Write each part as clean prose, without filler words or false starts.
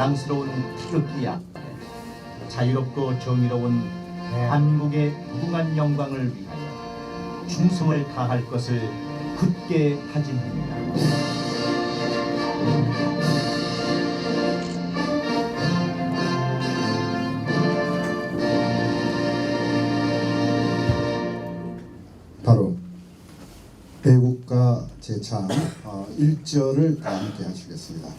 자랑스러운 태극기 앞에 자유롭고 정의로운 대한민국의 무궁한 영광을 위하여 충성을 다할 것을 굳게 다짐합니다. 바로 애국가 제창 1절을 다 함께 하시겠습니다.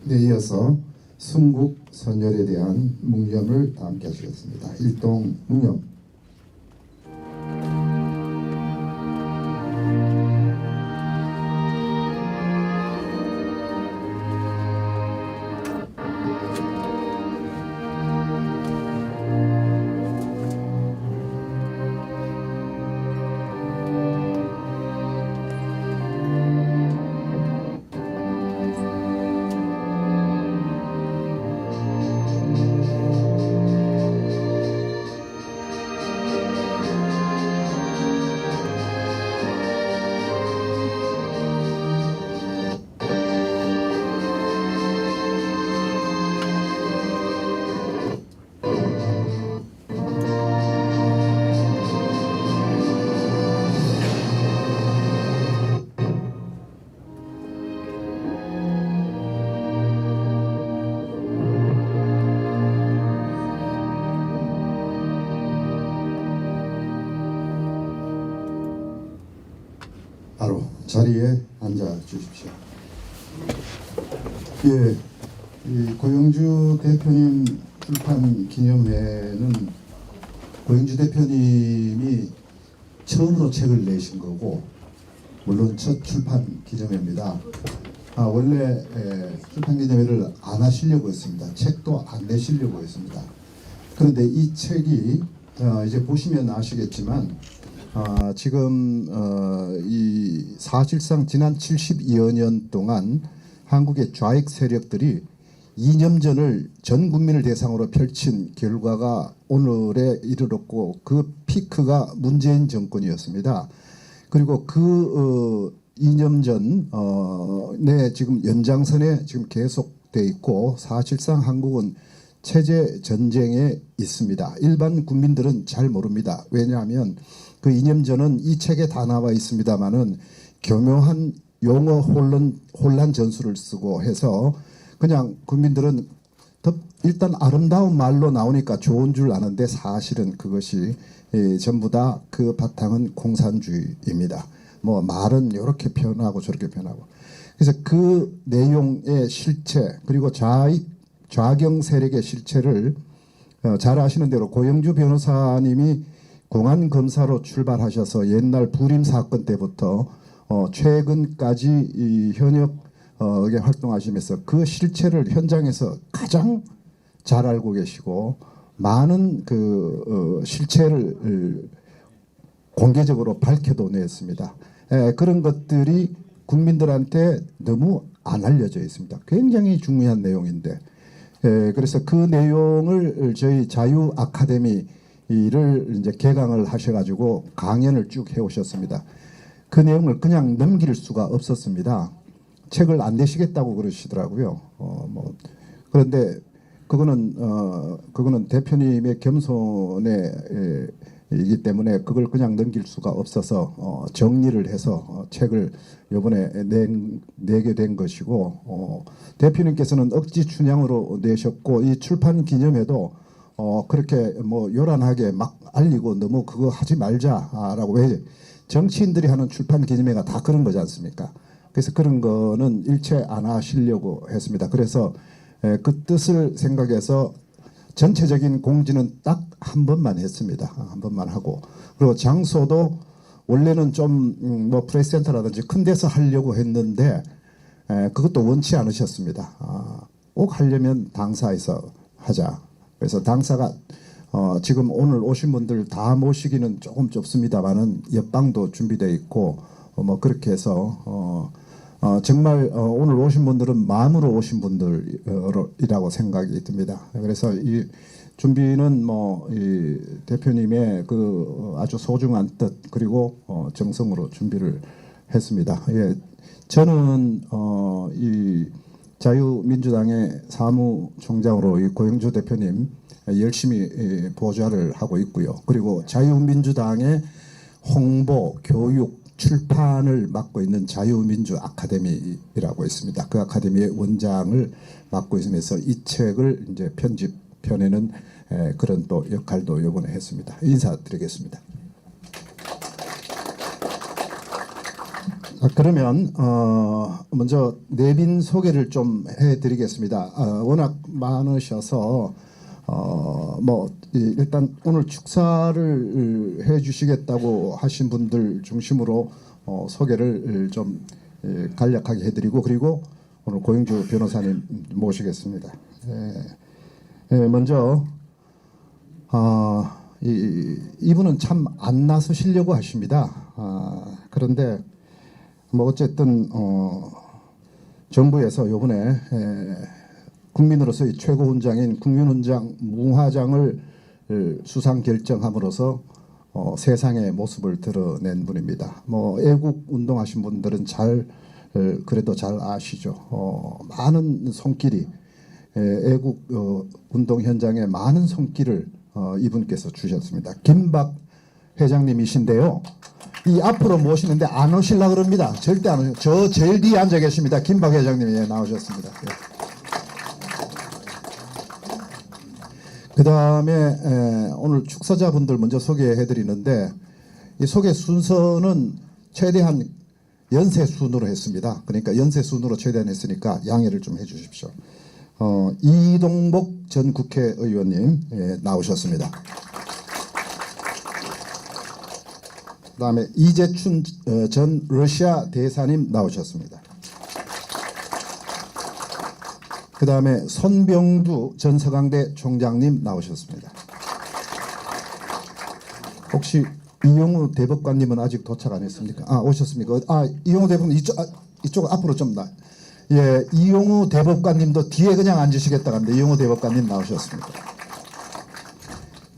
네, 이어서 순국 선열에 대한 묵념을 다 함께 하시겠습니다. 일동 묵념. 바로 자리에 앉아 주십시오. 예, 이 고영주 대표님 출판 기념회는 고영주 대표님이 처음으로 책을 내신 거고, 물론 첫 출판 기념회입니다. 원래 출판 기념회를 안 하시려고 했습니다. 책도 안 내시려고 했습니다. 그런데 이 책이 이제 보시면 아시겠지만 지금 이 사실상 지난 72여 년 동안 한국의 좌익 세력들이 이념전을 전 국민을 대상으로 펼친 결과가 오늘에 이르렀고, 그 피크가 문재인 정권이었습니다. 그리고 그 이념전 내 지금 연장선에 지금 계속돼 있고, 사실상 한국은 체제 전쟁에 있습니다. 일반 국민들은 잘 모릅니다. 왜냐하면 그 이념전은 이 책에 다 나와 있습니다만은 교묘한 용어 혼란 전술을 쓰고 해서 그냥 국민들은 일단 아름다운 말로 나오니까 좋은 줄 아는데, 사실은 그것이 전부 다 그 바탕은 공산주의입니다. 뭐 말은 이렇게 표현하고 저렇게 표현하고. 그래서 그 내용의 실체, 그리고 좌경 세력의 실체를 잘 아시는 대로 고영주 변호사님이 공안검사로 출발하셔서 옛날 부림 사건 때부터 최근까지 이 현역에 활동하시면서 그 실체를 현장에서 가장 잘 알고 계시고, 많은 그 실체를 공개적으로 밝혀도 냈습니다. 그런 것들이 국민들한테 너무 안 알려져 있습니다. 굉장히 중요한 내용인데, 그래서 그 내용을 저희 자유 아카데미를 이제 개강을 하셔가지고 강연을 쭉 해오셨습니다. 그 내용을 그냥 넘길 수가 없었습니다. 책을 안 내시겠다고 그러시더라고요. 그런데 그거는 대표님의 겸손의 이기 때문에 그걸 그냥 넘길 수가 없어서 정리를 해서 책을 이번에 내게 된 것이고, 대표님께서는 억지 춘향으로 내셨고, 이 출판 기념회도 그렇게 뭐 요란하게 막 알리고 너무 그거 하지 말자라고, 왜 정치인들이 하는 출판 기념회가 다 그런 거지 않습니까? 그래서 그런 거는 일체 안 하시려고 했습니다. 그래서 그 뜻을 생각해서 전체적인 공지는 딱 한 번만 했습니다. 한 번만 하고, 그리고 장소도 원래는 좀 뭐 프레스센터라든지 큰 데서 하려고 했는데 그것도 원치 않으셨습니다. 꼭 하려면 당사에서 하자. 그래서 당사가 지금 오늘 오신 분들 다 모시기는 조금 좁습니다만은 옆방도 준비되어 있고 뭐 그렇게 해서 정말 오늘 오신 분들은 마음으로 오신 분들이라고 생각이 듭니다. 그래서 이 준비는 뭐 이 대표님의 그 아주 소중한 뜻 그리고 정성으로 준비를 했습니다. 예, 저는 이 자유민주당의 사무총장으로 이 고영주 대표님 열심히 보좌를 하고 있고요. 그리고 자유민주당의 홍보, 교육, 출판을 맡고 있는 자유민주 아카데미라고 있습니다. 그 아카데미의 원장을 맡고 있으면서 이 책을 이제 편집편에는 그런 또 역할도 이번에 했습니다. 인사드리겠습니다. 그러면 먼저 내빈 소개를 좀 해드리겠습니다. 워낙 많으셔서 뭐 일단 오늘 축사를 해주시겠다고 하신 분들 중심으로 소개를 좀 간략하게 해드리고, 그리고 오늘 고영주 변호사님 모시겠습니다. 먼저 이분은 참 안 나서시려고 하십니다. 그런데 뭐 어쨌든 정부에서 이번에 국민으로서의 최고 훈장인 국민훈장 무화장을 수상 결정함으로써 세상의 모습을 드러낸 분입니다. 뭐 애국 운동하신 분들은 그래도 잘 아시죠. 많은 손길이 애국 운동 현장에 많은 손길을 이분께서 주셨습니다. 김박 회장님이신데요. 이 앞으로 모시는데 안 오시려고 그럽니다. 절대 안 오셔. 저 제일 뒤에 앉아 계십니다. 김박 회장님이 나오셨습니다. 그 다음에 오늘 축사자분들 먼저 소개해 드리는데, 이 소개 순서는 최대한 연세 순으로 했습니다. 그러니까 연세 순으로 최대한 했으니까 양해를 좀 해 주십시오. 이동복 전 국회의원님 나오셨습니다. 그 다음에 이재춘 전 러시아 대사님 나오셨습니다. 그 다음에 손병두 전 서강대 총장님 나오셨습니다. 혹시 이용우 대법관님은 아직 도착 안 했습니까? 오셨습니까? 이용우 대법관 이쪽 앞으로 좀 나. 예, 이용우 대법관님도 뒤에 그냥 앉으시겠다 합니다. 이용우 대법관님 나오셨습니다.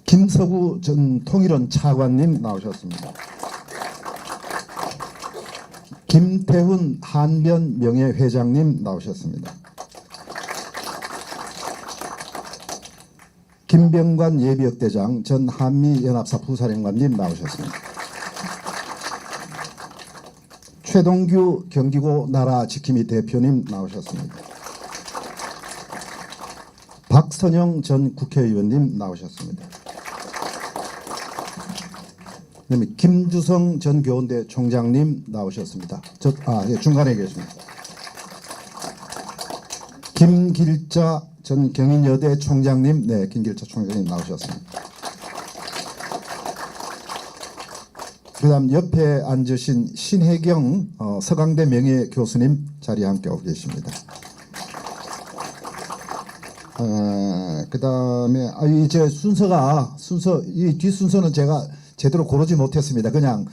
김서구 전 통일원 차관님 나오셨습니다. 김태훈 한변 명예회장님 나오셨습니다. 김병관 예비역대장 전 한미연합사 부사령관님 나오셨습니다. 최동규 경기고 나라지킴이 대표님 나오셨습니다. 박선영 전 국회의원님 나오셨습니다. 그다음에 김주성 전 교원대 총장님 나오셨습니다. 예, 중간에 계십니다. 김길자 전 경인여대 총장님, 네, 김길자 총장님 나오셨습니다. 그다음 옆에 앉으신 신혜경 서강대 명예교수님 자리에 함께하고 계십니다. 그다음에 이제 이 뒷순서는 제가 제대로 고르지 못했습니다. 그냥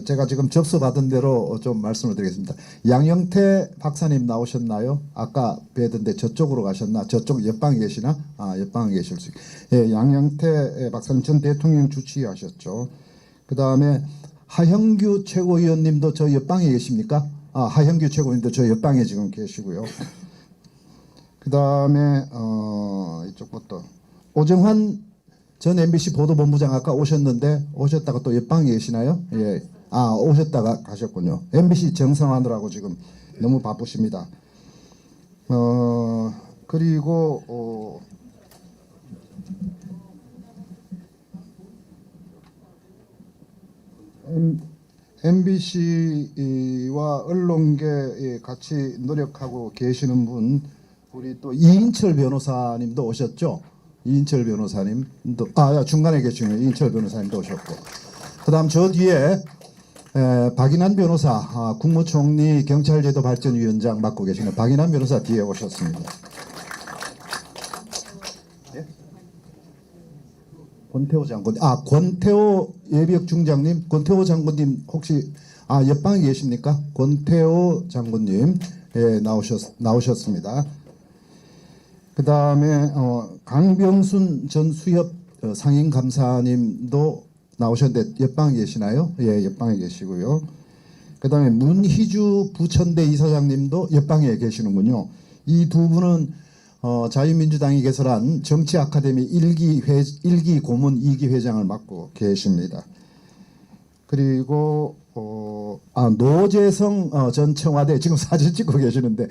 제가 지금 접수받은 대로 좀 말씀을 드리겠습니다. 양영태 박사님 나오셨나요? 아까 뵈던데 저쪽으로 가셨나? 저쪽 옆방에 계시나? 옆방에 계실 수 있고. 예, 양영태 박사님 전 대통령 주치하셨죠. 그 다음에 하형규 최고위원님도 저 옆방에 계십니까? 하형규 최고위원님도 저 옆방에 지금 계시고요. 그 다음에 이쪽부터 오정환 전 MBC 보도본부장 아까 오셨는데 오셨다가 또 옆방에 계시나요? 예. 아, 오셨다가 가셨군요. MBC 정상화느라고 지금 너무 바쁘십니다. 그리고 MBC와 언론계 같이 노력하고 계시는 분, 우리 또 이인철 변호사님도 오셨죠? 이인철 변호사님도 중간에 계시는 이인철 변호사님도 오셨고, 그다음 저 뒤에 박인환 변호사, 국무총리 경찰제도 발전위원장 맡고 계시는 박인환 변호사 뒤에 오셨습니다. 예? 권태호 장군, 권태호 예비역 중장님, 권태호 장군님 혹시 옆방에 계십니까? 권태호 장군님 나오셨습니다. 그 다음에 강병순 전 수협 상임감사님도 나오셨는데 옆방에 계시나요? 예, 옆방에 계시고요. 그 다음에 문희주 부천대 이사장님도 옆방에 계시는군요. 이 두 분은 자유민주당이 개설한 정치아카데미 1기 고문 2기 회장을 맡고 계십니다. 그리고 노재성 전 청와대, 지금 사진 찍고 계시는데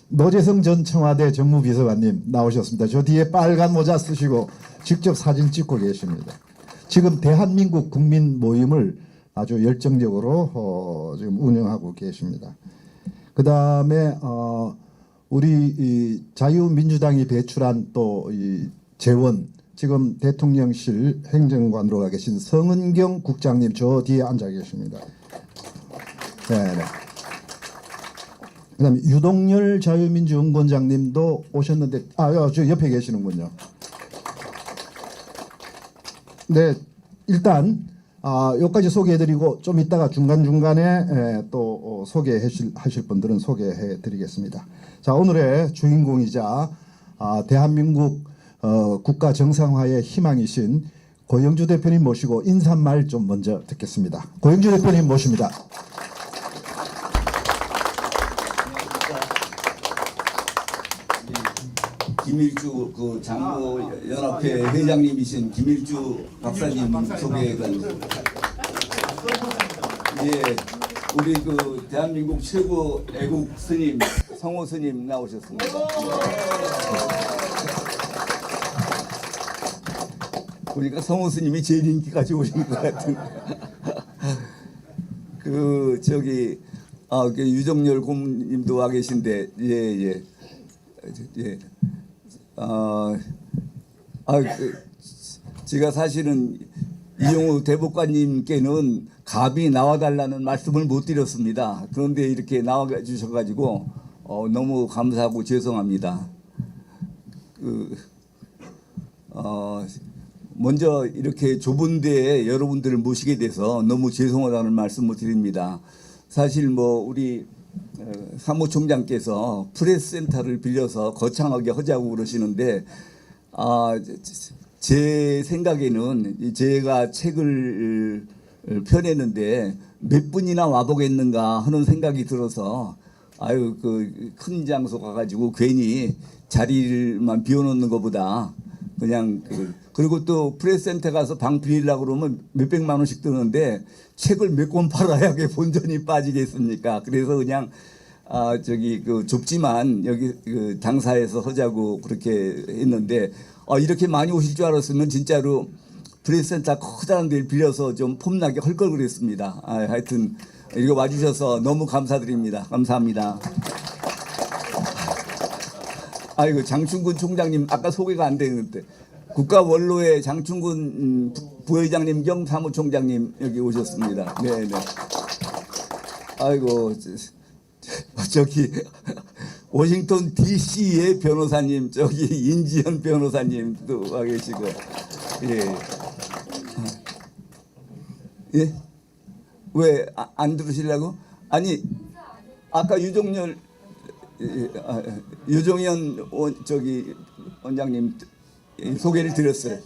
노재성 전 청와대 정무비서관님 나오셨습니다. 저 뒤에 빨간 모자 쓰시고 직접 사진 찍고 계십니다. 지금 대한민국 국민 모임을 아주 열정적으로 지금 운영하고 계십니다. 그 다음에 우리 자유민주당이 배출한 또 이 재원, 지금 대통령실 행정관으로 가 계신 성은경 국장님 저 뒤에 앉아 계십니다. 네. 그다음에 유동열 자유민주연구원장님도 오셨는데 저 옆에 계시는군요. 네, 일단 여기까지 소개해드리고 좀 이따가 중간중간에 또 소개하실 분들은 소개해드리겠습니다. 자, 오늘의 주인공이자 대한민국 국가 정상화의 희망이신 고영주 대표님 모시고 인사말 좀 먼저 듣겠습니다. 고영주 대표님 모십니다. 김일주 그 장로연합회 회장님이신 김일주 박사님 소개가 우리 그 대한민국 최고 애국 스님 성호 스님 나오셨습니다. 보니까 성호 스님이 제일 인기 가지고 오신 것 같은. 그 유정열 고문님도 와 계신데 예. 제가 사실은 이용우 대법관님께는 감히 나와달라는 말씀을 못 드렸습니다. 그런데 이렇게 나와 주셔가지고 너무 감사하고 죄송합니다. 먼저 이렇게 좁은 데에 여러분들을 모시게 돼서 너무 죄송하다는 말씀을 드립니다. 사실 우리 사무총장께서 프레스센터를 빌려서 거창하게 하자고 그러시는데 제 생각에는 제가 책을 펴내는데 몇 분이나 와보겠는가 하는 생각이 들어서 그 큰 장소 가가지고 괜히 자리만 비워놓는 것보다 그냥 그리고 또 프레스센터 가서 방 빌리려고 그러면 몇백만 원씩 드는데 책을 몇 권 팔아야 그게 본전이 빠지겠습니까? 그래서 그냥 좁지만 여기 당사에서 하자고 그렇게 했는데 이렇게 많이 오실 줄 알았으면 진짜로 프레스센터 커다란 데를 빌려서 좀 폼나게 할 걸 그랬습니다. 하여튼 이거 와주셔서 너무 감사드립니다. 감사합니다. 장충근 총장님 아까 소개가 안 되는데 국가원로의 장충근 부회장님 겸 사무총장님 여기 오셨습니다. 네. 워싱턴 DC의 변호사님 인지현 변호사님도 와 계시고 예? 왜 안 들으시려고? 아니 아까 유정현 원장님 소개를 드렸어요.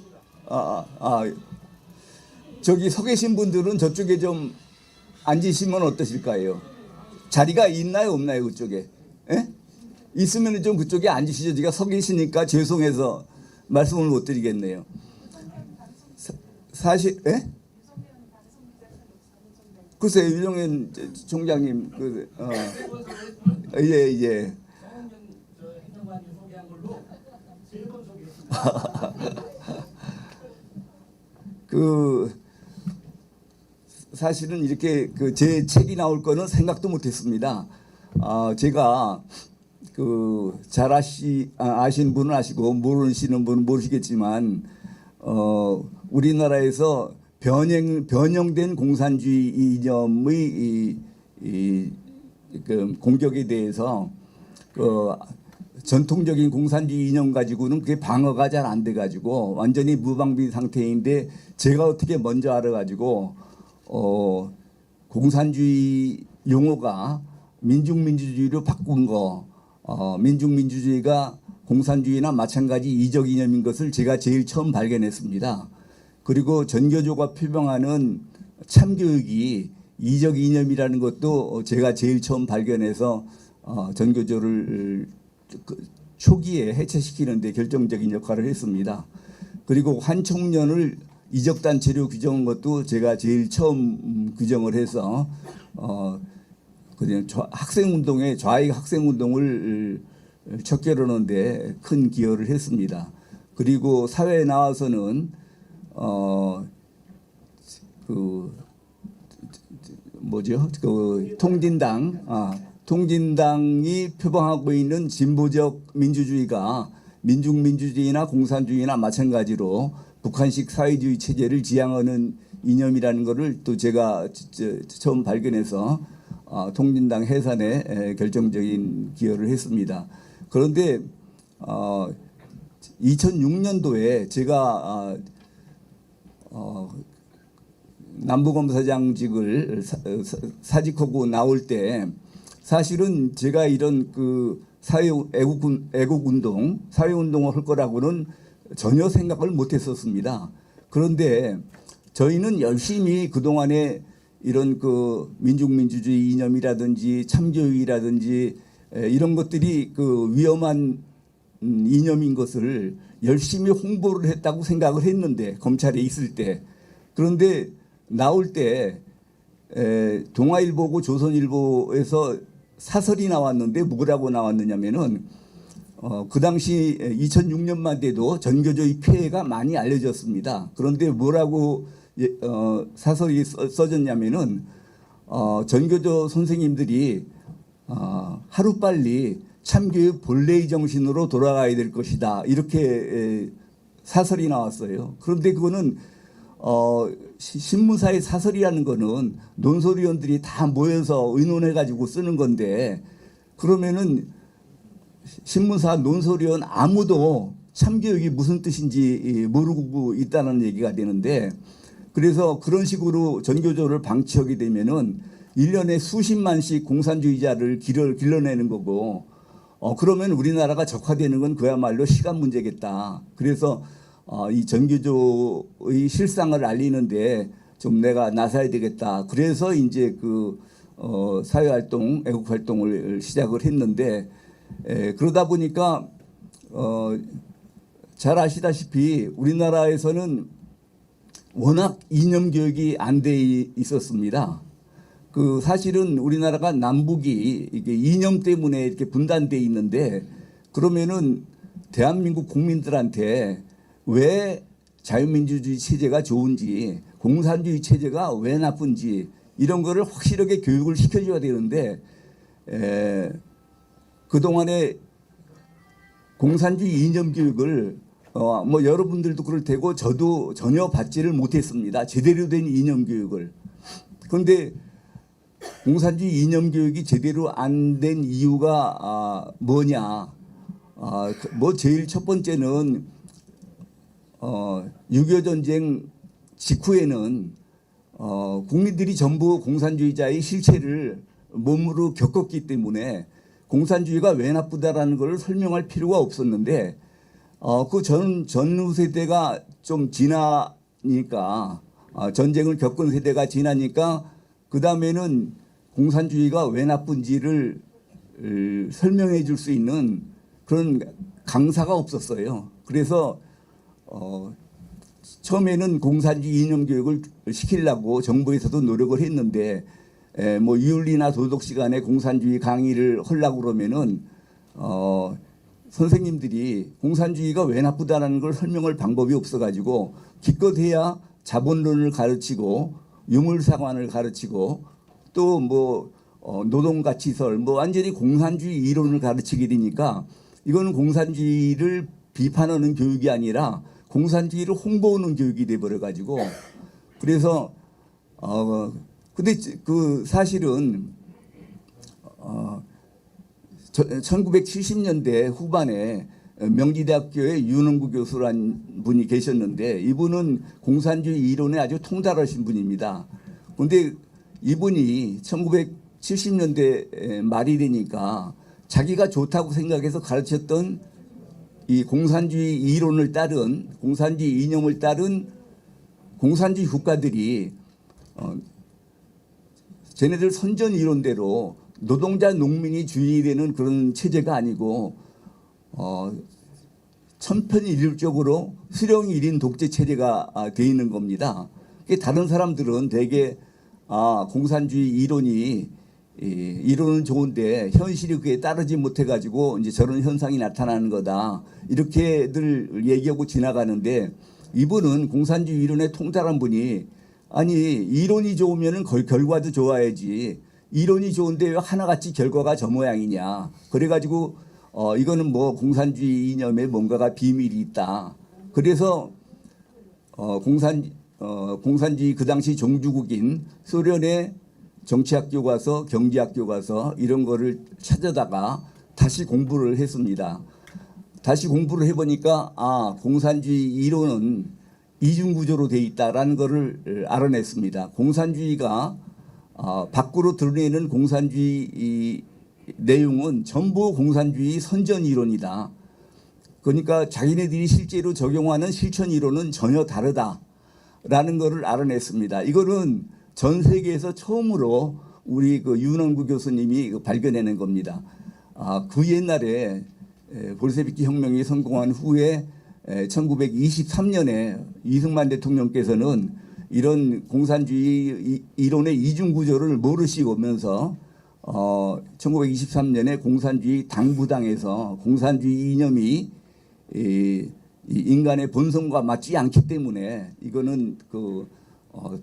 서 계신 분들은 저쪽에 좀 앉으시면 어떠실까요? 자리가 있나요 없나요 그쪽에? 예? 있으면 좀 그쪽에 앉으시죠. 제가 서 계시니까 죄송해서 말씀을 못 드리겠네요. 사실 예? 글쎄 유정현 총장님 예 예. 그 사실은 이렇게 그 제 책이 나올 거는 생각도 못했습니다. 제가 그 잘 아시는 분은 아시고 모르시는 분은 모르시겠지만 우리나라에서 변형된 공산주의 이념의 그 공격에 대해서 그 전통적인 공산주의 이념 가지고는 그게 방어가 잘 안 돼 가지고 완전히 무방비 상태인데 제가 어떻게 먼저 알아 가지고 공산주의 용어가 민중민주주의로 바꾼 거 민중민주주의가 공산주의나 마찬가지 이적 이념인 것을 제가 제일 처음 발견했습니다. 그리고 전교조가 표명하는 참교육이 이적 이념이라는 것도 제가 제일 처음 발견해서 전교조를 초기에 해체시키는 데 결정적인 역할을 했습니다. 그리고 환청년을 이적단체로 규정한 것도 제가 제일 처음 규정을 해서 그냥 학생운동에 좌익 학생운동을 척결하는 데 큰 기여를 했습니다. 그리고 사회에 나와서는 그 통진당이 표방하고 있는 진보적 민주주의가 민중민주주의나 공산주의나 마찬가지로 북한식 사회주의 체제를 지향하는 이념이라는 것을 또 제가 처음 발견해서 통진당 해산에 결정적인 기여를 했습니다. 그런데 2006년도에 제가 남부검사장직을 사직하고 나올 때 사실은 제가 이런 그 애국운동, 사회운동을 할 거라고는 전혀 생각을 못했었습니다. 그런데 저희는 열심히 그동안에 이런 그 민중민주주의 이념이라든지 참교육이라든지 이런 것들이 그 위험한 이념인 것을 열심히 홍보를 했다고 생각을 했는데 검찰에 있을 때 그런데 나올 때 동아일보고 조선일보에서 사설이 나왔는데 뭐라고 나왔느냐면은 그 당시 2006년만 돼도 전교조의 폐해가 많이 알려졌습니다. 그런데 뭐라고 사설이 써졌냐면은 전교조 선생님들이 하루빨리 참교육 본래의 정신으로 돌아가야 될 것이다. 이렇게 사설이 나왔어요. 그런데 그거는 신문사의 사설이라는 거는 논설위원들이 다 모여서 의논해가지고 쓰는 건데 그러면은 신문사 논설위원 아무도 참교육이 무슨 뜻인지 모르고 있다는 얘기가 되는데 그래서 그런 식으로 전교조를 방치하게 되면은 1년에 수십만씩 공산주의자를 길러내는 거고 그러면 우리나라가 적화되는 건 그야말로 시간 문제겠다. 그래서 이 전교조의 실상을 알리는데 좀 내가 나서야 되겠다. 그래서 이제 그 사회활동, 애국활동을 시작을 했는데 그러다 보니까 잘 아시다시피 우리나라에서는 워낙 이념 교육이 안 돼 있었습니다. 그 사실은 우리나라가 남북이 이게 이념 때문에 이렇게 분단돼 있는데 그러면은 대한민국 국민들한테 왜 자유민주주의 체제가 좋은지 공산주의 체제가 왜 나쁜지 이런 거를 확실하게 교육을 시켜줘야 되는데 그동안에 공산주의 이념 교육을 뭐 여러분들도 그럴 테고 저도 전혀 받지를 못했습니다. 제대로 된 이념 교육을. 그런데 공산주의 이념 교육이 제대로 안 된 이유가 뭐냐? 뭐 제일 첫 번째는 6.25 전쟁 직후에는 국민들이 전부 공산주의자의 실체를 몸으로 겪었기 때문에 공산주의가 왜 나쁘다라는 걸 설명할 필요가 없었는데 그 전후 세대가 좀 지나니까 전쟁을 겪은 세대가 지나니까 그 다음에는 공산주의가 왜 나쁜지를 설명해 줄 수 있는 그런 강사가 없었어요. 그래서 처음에는 공산주의 이념 교육을 시키려고 정부에서도 노력을 했는데 뭐 윤리나 도덕 시간에 공산주의 강의를 하려고 그러면은 선생님들이 공산주의가 왜 나쁘다는 걸 설명할 방법이 없어가지고 기껏해야 자본론을 가르치고 유물사관을 가르치고 또 뭐 노동가치설 뭐 완전히 공산주의 이론을 가르치게 되니까 이거는 공산주의를 비판하는 교육이 아니라 공산주의를 홍보하는 교육이 돼버려 가지고 그래서 근데 그 사실은 1970년대 후반에 명지대학교의 윤흥구 교수란 분이 계셨는데 이분은 공산주의 이론에 아주 통달하신 분입니다. 그런데 이분이 1970년대 말이 되니까 자기가 좋다고 생각해서 가르쳤던 이 공산주의 이론을 따른 공산주의 이념을 따른 공산주의 국가들이 쟤네들 선전 이론대로 노동자 농민이 주의되는 그런 체제가 아니고 천편일률적으로 수령 1인 독재 체제가 돼 있는 겁니다. 다른 사람들은 되게 공산주의 이론은 좋은데 현실이 그에 따르지 못해 가지고 이제 저런 현상이 나타나는 거다 이렇게들 얘기하고 지나가는데 이분은 공산주의 이론에 통달한 분이 아니 이론이 좋으면은 결과도 좋아야지 이론이 좋은데 왜 하나같이 결과가 저 모양이냐 그래가지고 이거는 뭐 공산주의 이념에 뭔가가 비밀이 있다. 그래서 공산주의 그 당시 종주국인 소련의 정치학교 가서 경제학교 가서 이런 거를 찾아다가 다시 공부를 했습니다. 다시 공부를 해보니까 공산주의 이론은 이중구조로 돼 있다라는 거를 알아냈습니다. 공산주의가 밖으로 드러내는 공산주의 이 내용은 전부 공산주의 선전 이론이다. 그러니까 자기네들이 실제로 적용하는 실천 이론은 전혀 다르다라는 것을 알아냈습니다. 이거는 전 세계에서 처음으로 우리 그 윤흥구 교수님이 발견해낸 겁니다. 그 옛날에 볼셰비키 혁명이 성공한 후에 1923년에 이승만 대통령께서는 이런 공산주의 이론의 이중구조를 모르시면서 1923년에 공산주의 당부당에서 공산주의 이념이 인간의 본성과 맞지 않기 때문에 이거는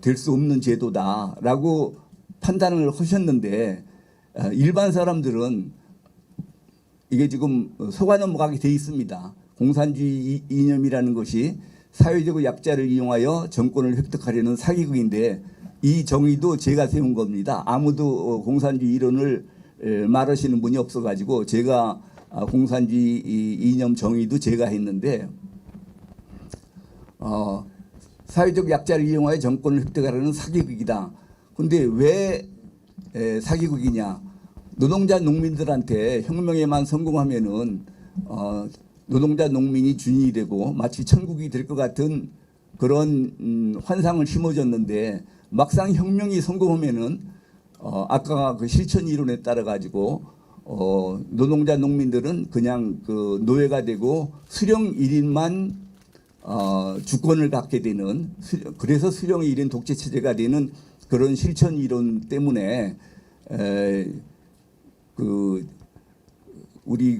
될 수 없는 제도다라고 판단을 하셨는데 일반 사람들은 이게 지금 속아 넘어가게 돼 있습니다. 공산주의 이념이라는 것이 사회적 약자를 이용하여 정권을 획득하려는 사기극인데 이 정의도 제가 세운 겁니다. 아무도 공산주의 이론을 말하시는 분이 없어가지고 제가 공산주의 이념 정의도 제가 했는데 사회적 약자를 이용하여 정권을 획득하려는 사기극이다. 근데 왜 사기극이냐? 노동자 농민들한테 혁명에만 성공하면은 노동자 농민이 준이 되고 마치 천국이 될 것 같은 그런 환상을 심어줬는데 막상 혁명이 성공하면은 아까 그 실천 이론에 따라 가지고 노동자 농민들은 그냥 그 노예가 되고 수령 1인만 주권을 갖게 되는 그래서 수령 1인 독재 체제가 되는 그런 실천 이론 때문에 그 우리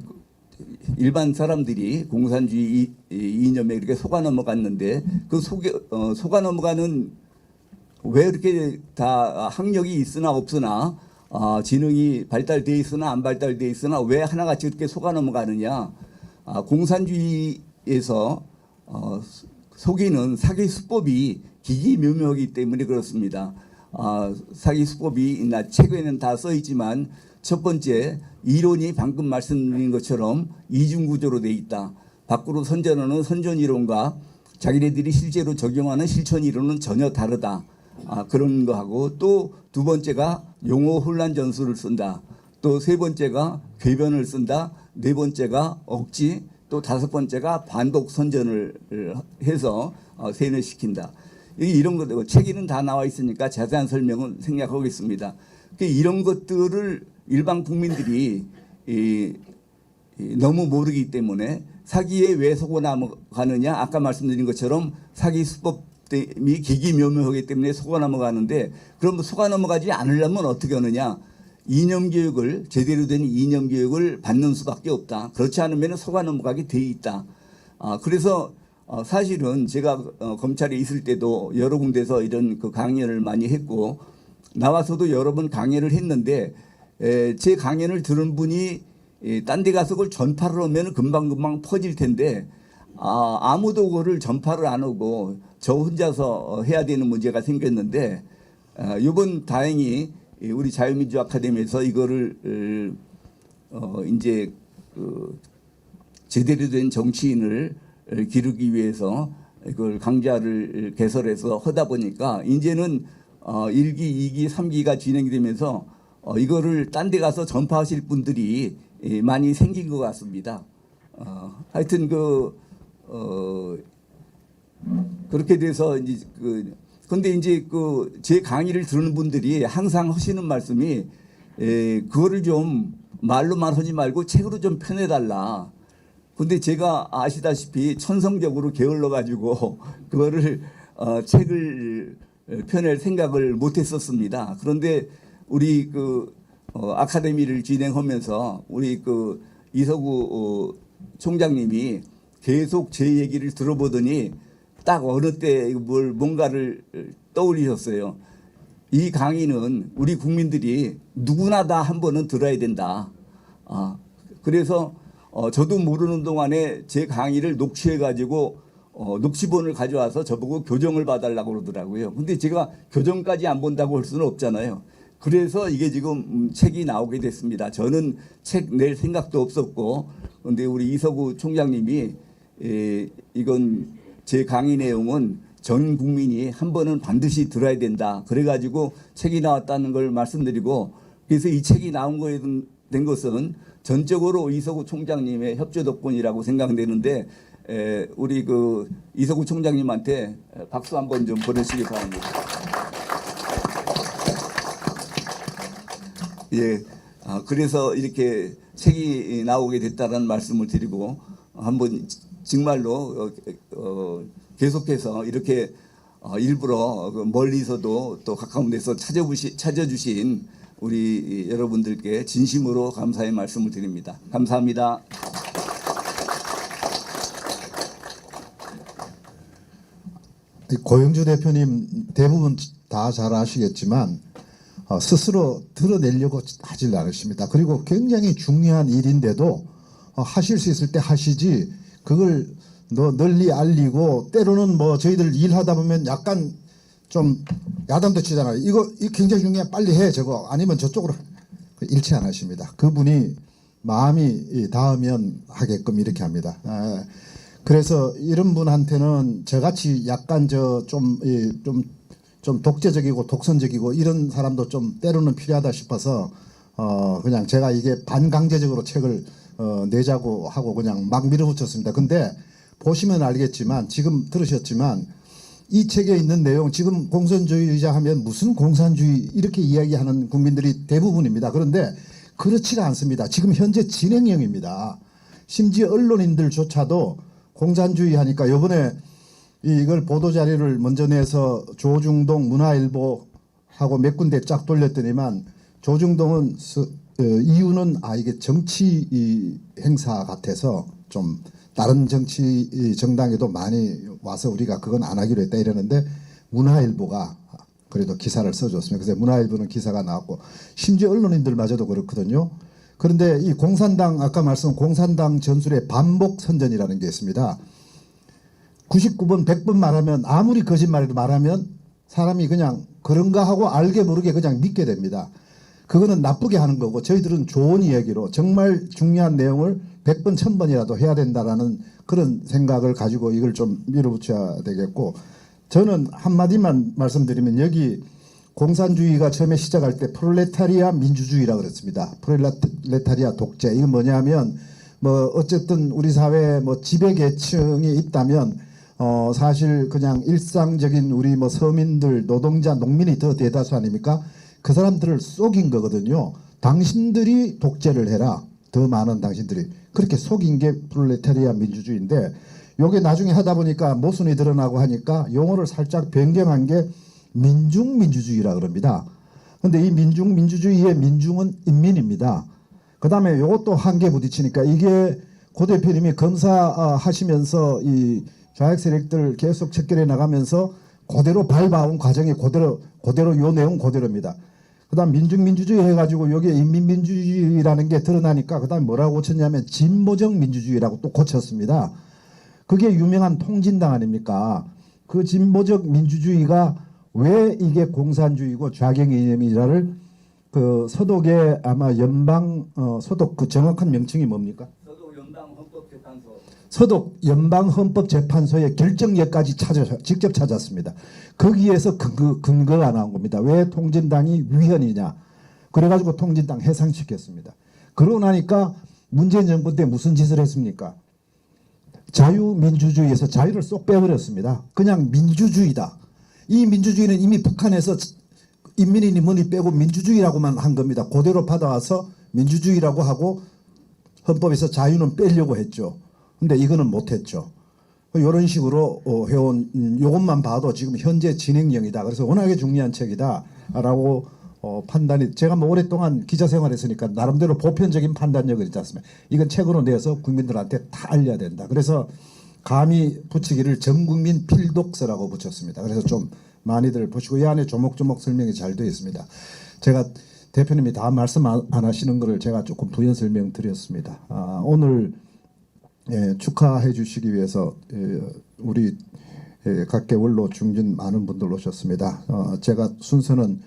일반 사람들이 공산주의 이념에 이렇게 속아 넘어갔는데 그 속아 넘어가는 왜 이렇게 다 학력이 있으나 없으나 지능이 발달돼 있으나 안 발달돼 있으나 왜 하나같이 이렇게 속아 넘어가느냐? 공산주의에서 속이는 사기 수법이 기기묘묘하기 때문에 그렇습니다. 사기 수법이 책에는 다 써 있지만 첫 번째 이론이 방금 말씀드린 것처럼 이중구조로 돼 있다. 밖으로 선전하는 선전 이론과 자기네들이 실제로 적용하는 실천 이론은 전혀 다르다. 그런 거하고 또 두 번째가 용어 혼란 전술을 쓴다. 또 세 번째가 궤변을 쓴다. 네 번째가 억지. 또 다섯 번째가 반복 선전을 해서 세뇌시킨다. 이런 것 책에는 다 나와 있으니까 자세한 설명은 생략하겠습니다. 이런 것들을 일반 국민들이 너무 모르기 때문에 사기에 왜 속아 넘어가느냐, 아까 말씀드린 것처럼 사기 수법이 기기묘묘하기 때문에 속아 넘어가는데, 그럼 속아 넘어가지 않으려면 어떻게 하느냐, 이념 교육을, 제대로 된 이념 교육을 받는 수밖에 없다. 그렇지 않으면 속아 넘어가게 돼 있다. 그래서 사실은 제가 검찰에 있을 때도 여러 군데서 이런 그 강연을 많이 했고, 나와서도 여러 번 강연을 했는데, 제 강연을 들은 분이 딴 데 가서 그걸 전파를 하면 금방금방 퍼질 텐데, 아무도 그거를 전파를 안 하고 저 혼자서 해야 되는 문제가 생겼는데, 이번 다행히 우리 자유민주 아카데미에서 이거를 이제 그 제대로 된 정치인을 기르기 위해서 이걸 강좌를 개설해서 하다 보니까 이제는 1기, 2기, 3기가 진행되면서 이거를 딴 데 가서 전파하실 분들이 많이 생긴 것 같습니다. 하여튼 그렇게 돼서 이제 근데 이제 제 강의를 들은 분들이 항상 하시는 말씀이 그거를 좀 말로만 하지 말고 책으로 좀 펴내달라. 근데 제가 아시다시피 천성적으로 게을러 가지고 그거를 책을 펴낼 생각을 못했었습니다. 그런데 우리 아카데미를 진행하면서 우리 이서구 총장님이 계속 제 얘기를 들어보더니 딱 어느 때 뭔가를 떠올리셨어요. 이 강의는 우리 국민들이 누구나 다 한 번은 들어야 된다. 그래서 저도 모르는 동안에 제 강의를 녹취해 가지고 녹취본을 가져와서 저보고 교정을 봐달라고 그러더라고요. 근데 제가 교정까지 안 본다고 할 수는 없잖아요. 그래서 이게 지금 책이 나오게 됐습니다. 저는 책 낼 생각도 없었고, 근데 우리 이서구 총장님이 이건 제 강의 내용은 전 국민이 한 번은 반드시 들어야 된다. 그래가지고 책이 나왔다는 걸 말씀드리고, 그래서 이 책이 나온 거에 된 것은 전적으로 이서구 총장님의 협조 덕분이라고 생각되는데, 우리 이서구 총장님한테 박수 한번 좀 보내시기 바랍니다. 예, 그래서 이렇게 책이 나오게 됐다는 말씀을 드리고, 한번 정말로 계속해서 이렇게 일부러 멀리서도 또 가까운 데서 찾아주신 우리 여러분들께 진심으로 감사의 말씀을 드립니다. 감사합니다. 고영주 대표님 대부분 다 잘 아시겠지만 스스로 드러내려고 하질 않으십니다. 그리고 굉장히 중요한 일인데도 하실 수 있을 때 하시지, 그걸 널리 알리고, 때로는 뭐 저희들 일하다 보면 약간 좀 야단도 치잖아요. 이거 굉장히 중요해, 빨리 해, 저거 아니면 저쪽으로, 일치 안 하십니다. 그분이 마음이 닿으면 하게끔 이렇게 합니다. 그래서 이런 분한테는 저같이 약간 좀 독재적이고 독선적이고 이런 사람도 좀 때로는 필요하다 싶어서 그냥 제가 이게 반강제적으로 책을 내자고 하고 그냥 막 밀어붙였습니다. 근데 보시면 알겠지만, 지금 들으셨지만 이 책에 있는 내용, 지금 공산주의자 하면 무슨 공산주의 이렇게 이야기하는 국민들이 대부분입니다. 그런데 그렇지가 않습니다. 지금 현재 진행형입니다. 심지어 언론인들조차도 공산주의 하니까, 요번에 이걸 보도자료를 먼저 내서 조중동 문화일보하고 몇 군데 쫙 돌렸더니만, 조중동은 이유는 이게 정치 행사 같아서 좀 다른 정치 정당에도 많이 와서 우리가 그건 안 하기로 했다 이러는데, 문화일보가 그래도 기사를 써줬습니다. 그래서 문화일보는 기사가 나왔고, 심지어 언론인들마저도 그렇거든요. 그런데 이 공산당, 아까 말씀 공산당 전술의 반복 선전이라는 게 있습니다. 99번 100번 말하면, 아무리 거짓말을 말하면 사람이 그냥 그런가 하고 알게 모르게 그냥 믿게 됩니다. 그거는 나쁘게 하는 거고, 저희들은 좋은 이야기로 정말 중요한 내용을 100번 1000번이라도 해야 된다라는 그런 생각을 가지고 이걸 좀 밀어붙여야 되겠고, 저는 한마디만 말씀드리면, 여기 공산주의가 처음에 시작할 때 프롤레타리아 민주주의라고 그랬습니다. 프롤레타리아 독재. 이건 뭐냐면, 뭐 어쨌든 우리 사회에 뭐 지배계층이 있다면 사실 그냥 일상적인 우리 뭐 서민들, 노동자, 농민이 더 대다수 아닙니까? 그 사람들을 속인 거거든요. 당신들이 독재를 해라. 더 많은 당신들이 그렇게 속인 게 프롤레타리아 민주주의인데 요게 나중에 하다 보니까 모순이 드러나고 하니까 용어를 살짝 변경한 게 민중민주주의라 그럽니다. 근데 이 민중민주주의의 민중은 인민입니다. 그 다음에 요것도 한계 부딪히니까 이게 고 대표님이 검사 하시면서 이 좌익 세력들 계속 척결해 나가면서 그대로 밟아온 과정이 그대로 요 내용 그대로입니다. 그다음 민중민주주의 해가지고 여기에 인민민주주의라는 게 드러나니까 그다음 뭐라고 고쳤냐면 진보적 민주주의라고 또 고쳤습니다. 그게 유명한 통진당 아닙니까? 그 진보적 민주주의가 왜 이게 공산주의고 좌경 이념이라를 그 서독의 아마 연방 서독 그 정확한 명칭이 뭡니까? 서독 연방헌법재판소. 서독 연방헌법재판소의 결정력까지 직접 찾았습니다. 거기에서 근거가 나온 겁니다. 왜 통진당이 위헌이냐. 그래가지고 통진당 해상시켰습니다. 그러고 나니까 문재인 정부 때 무슨 짓을 했습니까? 자유민주주의에서 자유를 쏙 빼버렸습니다. 그냥 민주주의다. 이 민주주의는 이미 북한에서 인민이니 뭐니 빼고 민주주의라고만 한 겁니다. 그대로 받아와서 민주주의라고 하고 헌법에서 자유는 빼려고 했죠. 근데 이거는 못했죠. 이런 식으로 해온 이것만 봐도 지금 현재 진행형이다. 그래서 워낙에 중요한 책이다라고 판단이 제가 뭐 오랫동안 기자 생활했으니까 나름대로 보편적인 판단력을 있지 않습니까? 이건 책으로 내서 국민들한테 다 알려야 된다. 그래서 감히 붙이기를 전국민 필독서라고 붙였습니다. 그래서 좀 많이들 보시고 이 안에 조목조목 설명이 잘 되어 있습니다. 제가 대표님이 다 말씀 안 하시는 거를 제가 조금 부연 설명드렸습니다. 오늘 축하해 주시기 위해서 우리 각계 원로 중진 많은 분들 오셨습니다. 제가 순서는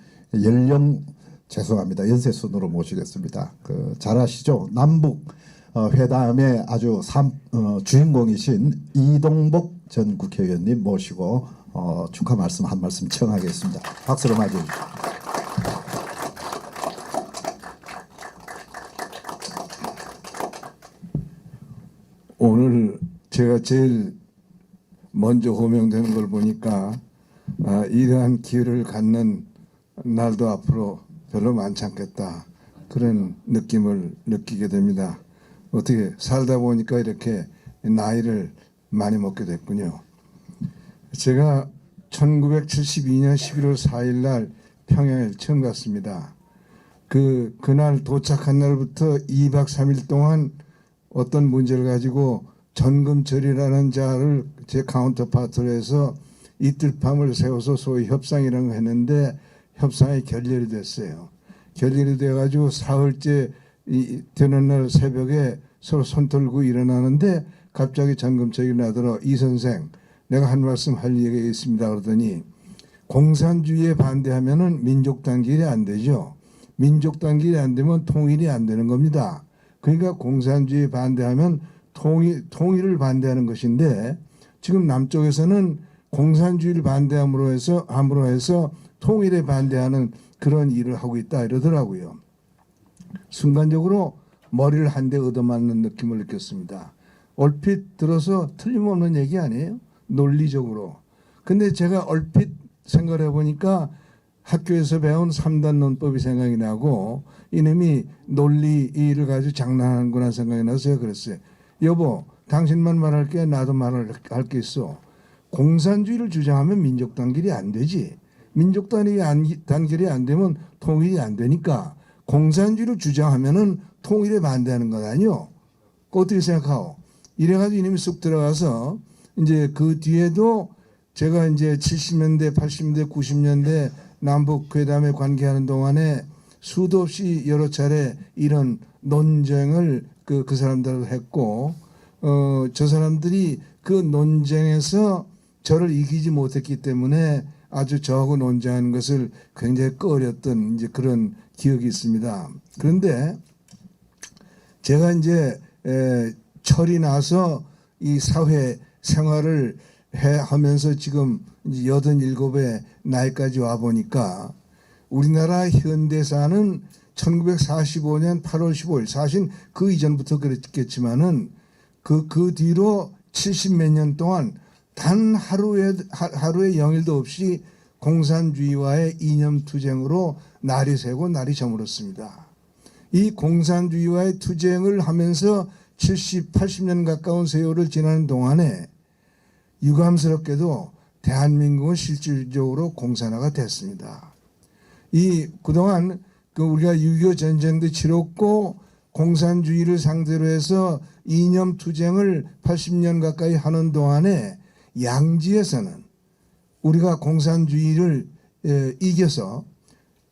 연령 죄송합니다. 연세 순으로 모시겠습니다. 잘 아시죠? 남북 회담의 아주 주인공이신 이동복 전 국회의원님 모시고 축하 말씀 한 말씀 청하겠습니다. 박수로 맞이해 주십시오. 오늘 제가 제일 먼저 호명되는 걸 보니까 이러한 기회를 갖는 날도 앞으로 별로 많지 않겠다. 그런 느낌을 느끼게 됩니다. 어떻게 살다 보니까 이렇게 나이를 많이 먹게 됐군요. 제가 1972년 11월 4일 날 평양에 처음 갔습니다. 그날 도착한 날부터 2박 3일 동안 어떤 문제를 가지고 전금철이라는 자를 제 카운터파트로 해서 이틀 밤을 세워서 소위 협상이라는 거 했는데 협상이 결렬이 됐어요. 결렬이 돼가지고 사흘째 되는 날 새벽에 서로 손 들고 일어나는데 갑자기 전금철이 나더러 이 선생 내가 한 말씀 할 얘기가 있습니다. 그러더니 공산주의에 반대하면은 민족 단결이 안 되죠. 민족 단결이 안 되면 통일이 안 되는 겁니다. 그러니까 공산주의에 반대하면 통일을 반대하는 것인데 지금 남쪽에서는 공산주의를 반대함으로 해서 통일에 반대하는 그런 일을 하고 있다 이러더라고요. 순간적으로 머리를 한 대 얻어맞는 느낌을 느꼈습니다. 얼핏 들어서 틀림없는 얘기 아니에요? 논리적으로. 근데 제가 얼핏 생각을 해보니까 학교에서 배운 3단 논법이 생각이 나고 이놈이 논리를 가지고 장난하는구나 생각이 나서 제가 그랬어요. 여보 당신만 말할게 나도 말할 게 있어. 공산주의를 주장하면 민족 단결이 안 되지. 민족 단결이 안 되면 통일이 안 되니까 공산주의를 주장하면은 통일에 반대하는 것 아니요. 어떻게 생각하오? 이래가지고 이놈이 쑥 들어가서 이제 그 뒤에도 제가 이제 70년대, 80년대, 90년대 남북 회담에 관계하는 동안에 수도 없이 여러 차례 이런 논쟁을 그 사람들을 했고 저 사람들이 그 논쟁에서 저를 이기지 못했기 때문에 아주 저하고 논쟁하는 것을 굉장히 꺼렸던 이제 그런 기억이 있습니다. 그런데 제가 이제 철이 나서 이 사회 생활을 하면서 지금 이제 87의 나이까지 와 보니까 우리나라 현대사는 1945년 8월 15일 사실 그 이전부터 그랬겠지만은 그 뒤로 70몇 년 동안 단 하루의 영일도 없이 공산주의와의 이념투쟁으로 날이 새고 날이 저물었습니다. 이 공산주의와의 투쟁을 하면서 70, 80년 가까운 세월을 지나는 동안에 유감스럽게도 대한민국은 실질적으로 공산화가 됐습니다. 이 그동안 우리가 6.25 전쟁도 치렀고 공산주의를 상대로 해서 이념 투쟁을 80년 가까이 하는 동안에 양지에서는 우리가 공산주의를 이겨서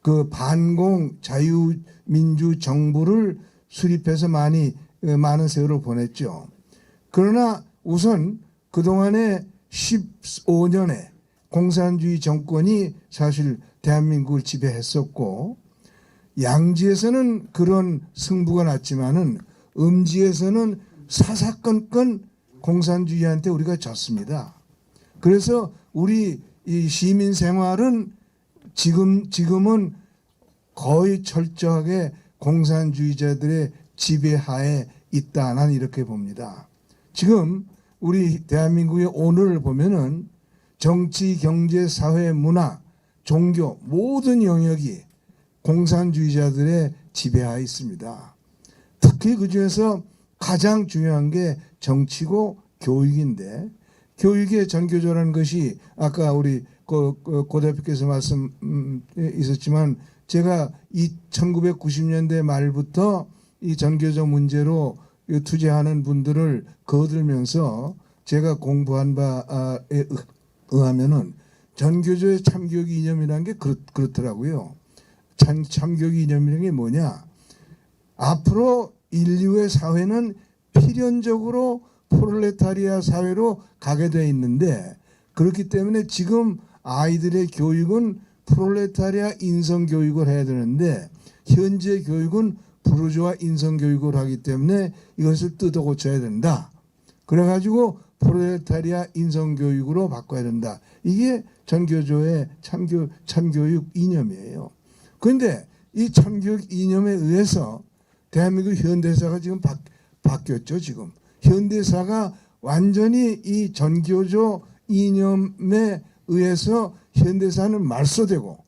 그 반공 자유민주 정부를 수립해서 많은 세월을 보냈죠. 그러나 우선 그동안에 15년의 공산주의 정권이 사실 대한민국을 지배했었고 양지에서는 그런 승부가 났지만은 음지에서는 사사건건 공산주의한테 우리가 졌습니다. 그래서 우리 이 시민 생활은 지금은 거의 철저하게 공산주의자들의 지배하에 있다. 나는 이렇게 봅니다. 지금 우리 대한민국의 오늘을 보면은 정치, 경제, 사회, 문화, 종교 모든 영역이 공산주의자들의 지배하에 있습니다. 특히 그 중에서 가장 중요한 게 정치고 교육인데 교육의 전교조라는 것이 아까 우리 고 대표께서 말씀 있었지만 제가 이 1990년대 말부터 이 전교조 문제로 투쟁하는 분들을 거들면서 제가 공부한 바에 의하면은 전교조의 참교육 이념이라는 게 그렇더라고요. 참교육 이념이라는 게 뭐냐? 앞으로 인류의 사회는 필연적으로 프롤레타리아 사회로 가게 돼 있는데 그렇기 때문에 지금 아이들의 교육은 프롤레타리아 인성 교육을 해야 되는데 현재 교육은 부르주아 인성 교육을 하기 때문에 이것을 뜯어 고쳐야 된다. 그래가지고 프롤레타리아 인성 교육으로 바꿔야 된다. 이게 전교조의 참교육 이념이에요. 그런데 이 참교육 이념에 의해서 대한민국 현대사가 지금 바뀌었죠. 지금 현대사가 완전히 이 전교조 이념에 의해서 현대사는 말소되고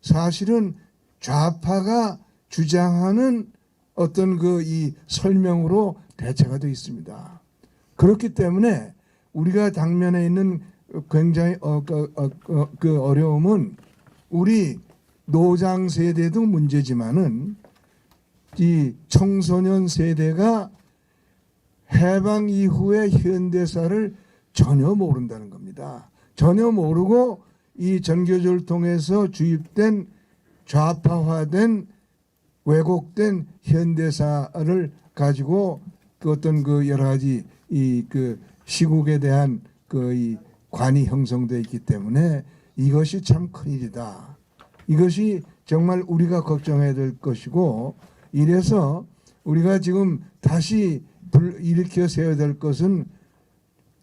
사실은 좌파가 주장하는 어떤 이 설명으로 대체가 되어 있습니다. 그렇기 때문에 우리가 당면에 있는 굉장히 그 어려움은 우리 노장 세대도 문제지만은 이 청소년 세대가 해방 이후의 현대사를 전혀 모른다는 겁니다. 전혀 모르고 이 전교조를 통해서 주입된 좌파화된 왜곡된 현대사를 가지고 그 어떤 그 여러 가지 그 시국에 대한 이 관이 형성되어 있기 때문에 이것이 참 큰일이다. 이것이 정말 우리가 걱정해야 될 것이고 이래서 우리가 지금 다시 일으켜 세워야 될 것은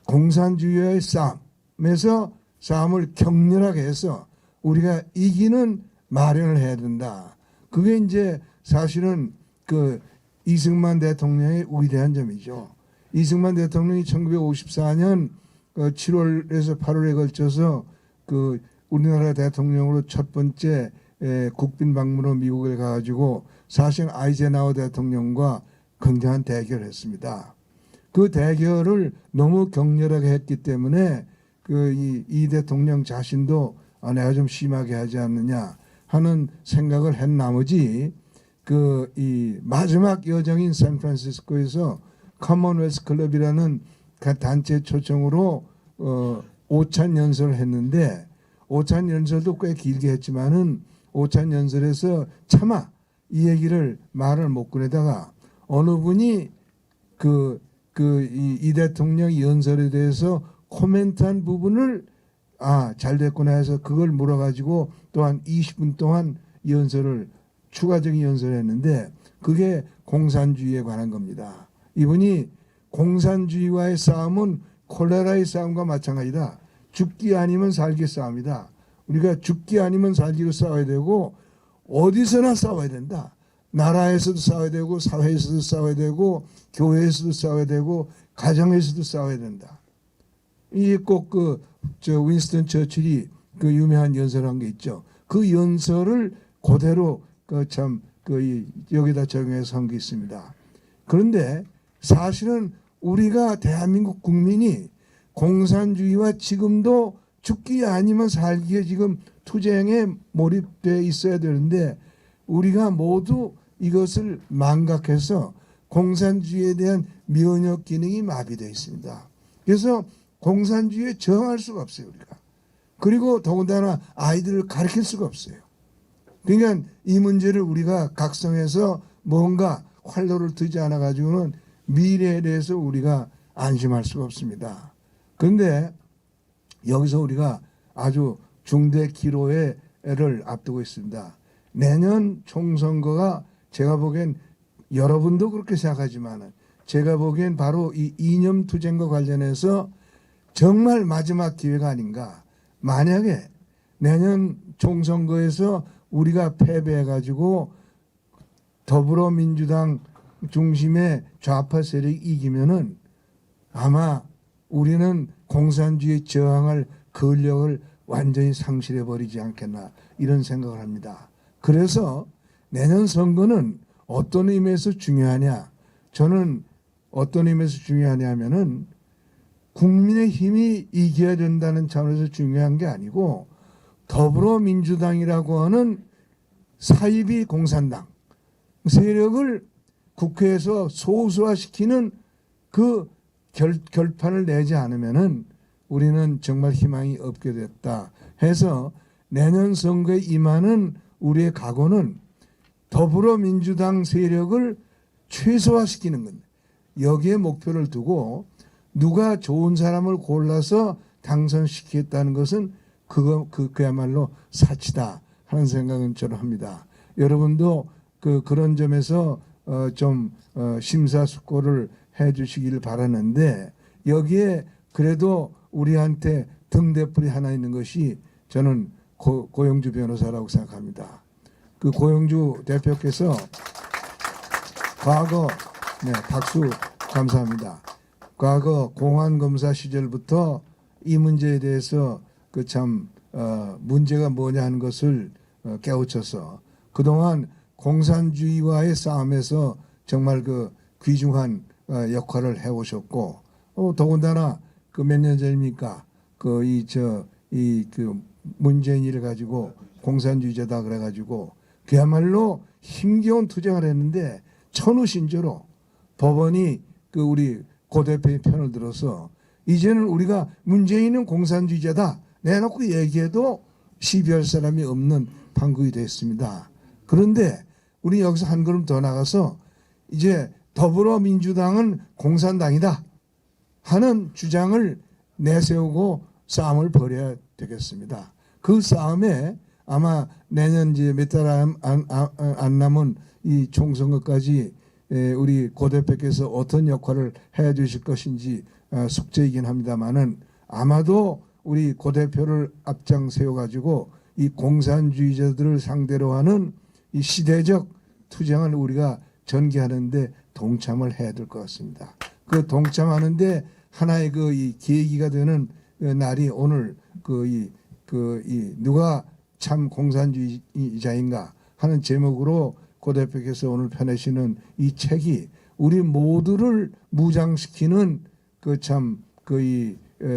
공산주의와의 싸움에서 싸움을 격렬하게 해서 우리가 이기는 마련을 해야 된다. 그게 이제 사실은 그 이승만 대통령의 위대한 점이죠. 이승만 대통령이 1954년 7월에서 8월에 걸쳐서 그 우리나라 대통령으로 첫 번째 국빈 방문으로 미국에 가가지고 사실 아이젠하워 대통령과 굉장한 대결을 했습니다. 그 대결을 너무 격렬하게 했기 때문에 이 대통령 자신도 내가 좀 심하게 하지 않느냐 하는 생각을 한 나머지 이 마지막 여정인 샌프란시스코에서 커먼웰스 클럽이라는 그 단체 초청으로 오찬 연설을 했는데 오찬 연설도 꽤 길게 했지만은 오찬 연설에서 차마 이 얘기를 말을 못 꺼내다가 어느 분이 이 대통령 연설에 대해서 코멘트한 부분을 잘 됐구나 해서 그걸 물어가지고 또한 20분 동안 추가적인 연설을 했는데 그게 공산주의에 관한 겁니다. 이분이 공산주의와의 싸움은 콜레라의 싸움과 마찬가지다. 죽기 아니면 살기 싸움이다. 우리가 죽기 아니면 살기로 싸워야 되고 어디서나 싸워야 된다. 나라에서도 싸워야 되고 사회에서도 싸워야 되고 교회에서도 싸워야 되고 가정에서도 싸워야 된다. 이게 꼭 윈스턴 처칠이 그 유명한 연설한 게 있죠. 그 연설을 그대로 여기다 적용해서 한 게 있습니다. 그런데 사실은 우리가 대한민국 국민이 공산주의와 지금도 죽기 아니면 살기에 지금 투쟁에 몰입돼 있어야 되는데 우리가 모두 이것을 망각해서 공산주의에 대한 면역 기능이 마비되어 있습니다. 그래서 공산주의에 저항할 수가 없어요, 우리가. 그리고 더군다나 아이들을 가르칠 수가 없어요. 그러니까 이 문제를 우리가 각성해서 뭔가 활로를 들지 않아 가지고는 미래에 대해서 우리가 안심할 수가 없습니다. 그런데 여기서 우리가 아주 중대 기로를 앞두고 있습니다. 내년 총선거가 제가 보기엔 여러분도 그렇게 생각하지만 제가 보기엔 바로 이 이념 투쟁과 관련해서 정말 마지막 기회가 아닌가. 만약에 내년 총선거에서 우리가 패배해가지고 더불어민주당 중심의 좌파 세력이 이기면은 아마 우리는 공산주의에 저항할 근력을 완전히 상실해 버리지 않겠나 이런 생각을 합니다. 그래서 내년 선거는 어떤 의미에서 중요하냐? 저는 어떤 의미에서 중요하냐면은 국민의 힘이 이겨야 된다는 차원에서 중요한 게 아니고 더불어민주당이라고 하는 사이비 공산당 세력을 국회에서 소수화시키는 그 결판을 내지 않으면은 우리는 정말 희망이 없게 됐다 해서 내년 선거에 임하는 우리의 각오는 더불어민주당 세력을 최소화시키는 겁니다. 여기에 목표를 두고 누가 좋은 사람을 골라서 당선시키겠다는 것은 그야말로 사치다 하는 생각은 저는 합니다. 여러분도 그런 점에서 좀 심사숙고를 해주시길 바라는데 여기에 그래도 우리한테 등대불이 하나 있는 것이 저는 고영주 변호사라고 생각합니다. 그 고영주 대표께서 과거 박수 감사합니다. 과거 공안검사 시절부터 이 문제에 대해서 문제가 뭐냐 하는 것을 깨우쳐서 그동안 공산주의와의 싸움에서 정말 귀중한 역할을 해오셨고 더군다나 몇 년 전입니까 문재인이를 가지고 공산주의자다 그래가지고 그야말로 힘겨운 투쟁을 했는데 천우신조로 법원이 우리 고 대표의 편을 들어서 이제는 우리가 문재인은 공산주의자다 내놓고 얘기해도 시비할 사람이 없는 판국이 됐습니다. 그런데 우리 여기서 한 걸음 더 나가서 이제 더불어민주당은 공산당이다 하는 주장을 내세우고 싸움을 벌여야 되겠습니다. 그 싸움에 아마 내년 이제 몇 달 안 남은 이 총선거까지 우리 고 대표께서 어떤 역할을 해 주실 것인지 숙제이긴 합니다만은 아마도 우리 고 대표를 앞장 세워 가지고 이 공산주의자들을 상대로 하는 이 시대적 투쟁을 우리가 전개하는데 동참을 해야 될 것 같습니다. 그 동참하는데 하나의 이 계기가 되는 날이 오늘 누가 참 공산주의자인가 하는 제목으로 고 대표께서 오늘 펴내시는 이 책이 우리 모두를 무장시키는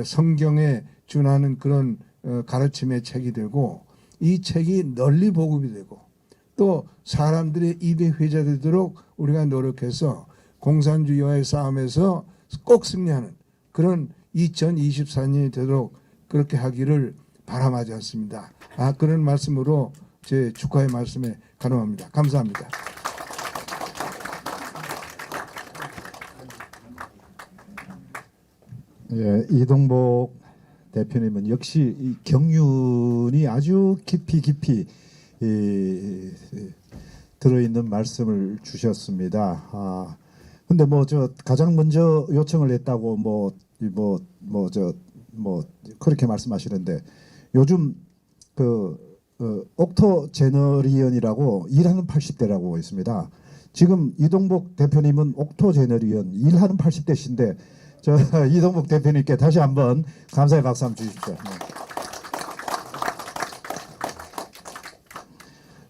성경에 준하는 그런 가르침의 책이 되고 이 책이 널리 보급이 되고 또 사람들의 입에 회자되도록 우리가 노력해서 공산주의와의 싸움에서 꼭 승리하는 그런 2024년이 되도록 그렇게 하기를 바람하지 않습니다. 그런 말씀으로 제 축하의 말씀에 가능합니다. 감사합니다. 예, 이동복 대표님은 역시 이 경륜이 아주 깊이 들어있는 말씀을 주셨습니다. 근데 가장 먼저 요청을 했다고 그렇게 말씀하시는데 요즘 옥토제너리언이라고 일하는 80대라고 있습니다. 지금 이동복 대표님은 옥토제너리언 일하는 80대신데 이동복 대표님께 다시 한번 감사의 박수 한번 주십시오.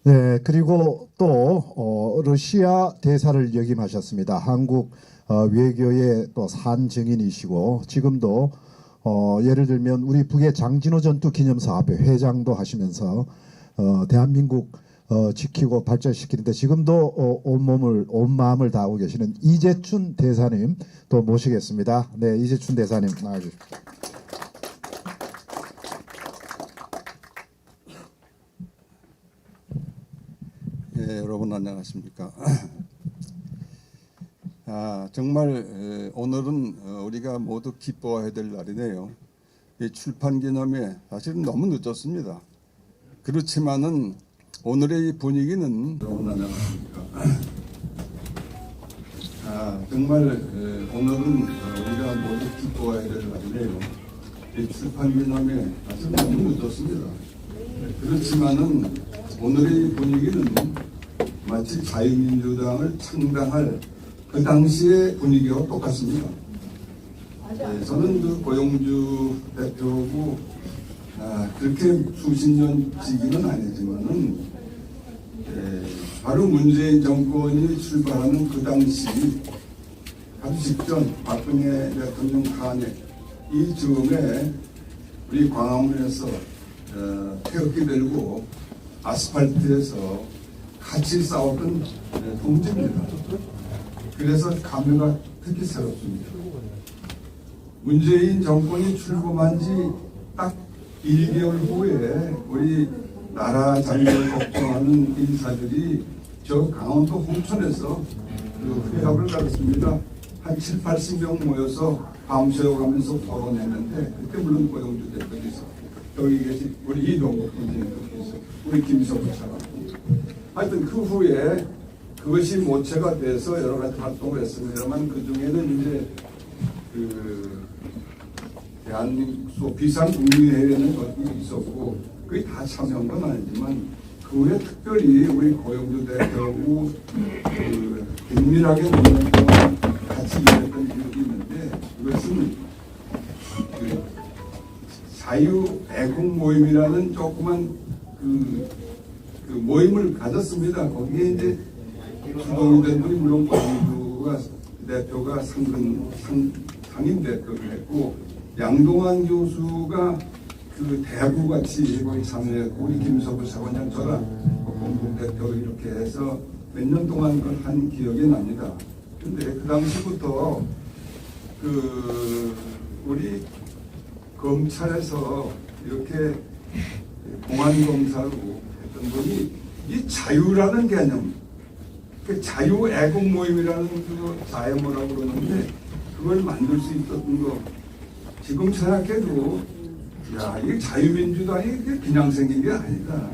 네, 그리고 또 러시아 대사를 역임하셨습니다. 한국 외교의 또 산 증인이시고 지금도 예를 들면 우리 북의 장진호 전투 기념사업회 회장도 하시면서 대한민국 지키고 발전시키는데 지금도 온 마음을 다하고 계시는 이재춘 대사님 또 모시겠습니다. 네, 이재춘 대사님 나와주십시오. 예, 여러분 안녕하십니까? 정말 오늘은 우리가 모두 기뻐해야 될 날이네요. 이 출판 기념회 사실은 너무 늦었습니다. 그렇지만은 오늘의 이 분위기는 여러분 안녕하십니까? 정말 오늘은 우리가 모두 기뻐해야 될 날이네요. 이 출판 기념회 사실은 너무 늦었습니다. 그렇지만은 오늘의 이 분위기는 마치 자유민주당을 창당할 그 당시의 분위기와 똑같습니다. 저는 그 고용주 대표고 그렇게 수십 년 지기는 아니지만은 바로 문재인 정권이 출발하는 그 당시 아주 직전 박근혜 대통령 탄핵 이 즈음에 우리 광화문에서 태극기 들고 아스팔트에서 같이 싸웠던 동지입니다. 그래서 감회가 특히 새롭습니다. 문재인 정권이 출범한 지 딱 1개월 후에 우리 나라 자유를 걱정하는 인사들이 저 강원도 홍천에서 그 회합을 가졌습니다. 한 7, 80명 모여서 밤새워가면서 토론했는데 그때 물론 고용주 대표도 있었고 여기 계신 우리 이동국 군수님도 계시고 우리 김석우 차관 하여튼 그 후에 그것이 모체가 돼서 여러 가지 활동을 했습니다만 그 중에는 이제 그 대한민국 비상국민회의라는 것이 있었고 그게 다 참여한 건 아니지만 그 후에 특별히 우리 고용주 대표하고 그 긴밀하게 논의를 같이 일했던 기억이 있는데 그것은 그 자유 애국 모임이라는 조그만 그 모임을 가졌습니다. 거기에 이제 주동이 된 분이 물론 고용주가 대표가 상임 대표를 했고 양동환 교수가 그 대구같이 거기 참여했고 우리 김석우 차관장 저가 공동 대표 이렇게 해서 몇 년 동안 그걸 한 기억이 납니다. 근데 그 당시부터 그 우리 검찰에서 이렇게 공안 검사로 했던 분이 이 자유라는 개념, 그 자유 애국 모임이라는 그 자유모라고 그러는데 그걸 만들 수 있었던 거 지금 생각해도 야 이게 자유민주당이 이게 그냥 생긴 게 아니다.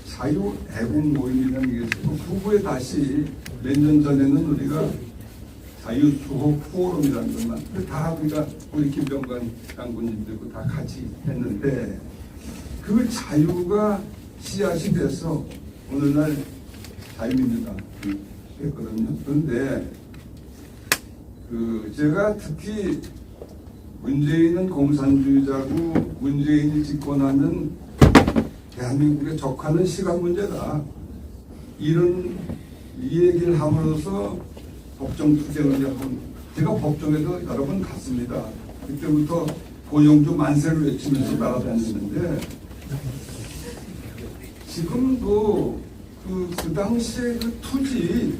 자유 애국 모임이라는 게 있었고 그 후에 다시 몇 년 전에는 우리가 자유수호 포럼이라는 것만 다 우리가 우리 김병관 장군님들과 다 같이 했는데 그 자유가 씨앗이 돼서 오늘날 자유민주당 했거든요. 그런데 그 제가 특히 문재인은 공산주의자고 문재인이 집권하면 대한민국에 적하는 시간 문제다. 이런 이 얘기를 함으로써 법정 투쟁을 한번 제가 법정에도 여러 번 갔습니다. 그때부터 고용주 만세를 외치면서 날아다녔는데 지금도 그 당시에 그 투지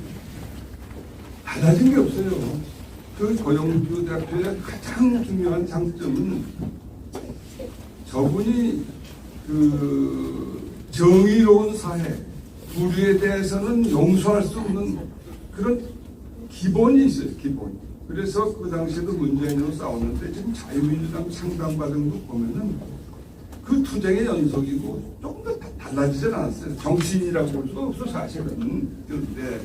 달라진 게 없어요. 그 고용주 대표의 가장 중요한 장점은 저분이 그 정의로운 사회, 불의에 대해서는 용서할 수 없는 그런 기본이 있어요. 기본. 그래서 그 당시에도 문재인으로 싸웠는데 지금 자유민주당 창당받은 거 보면은 그 투쟁의 연속이고 조금 더 달라지진 않았어요. 정치인이라고 볼 수도 없어 사실은. 그런데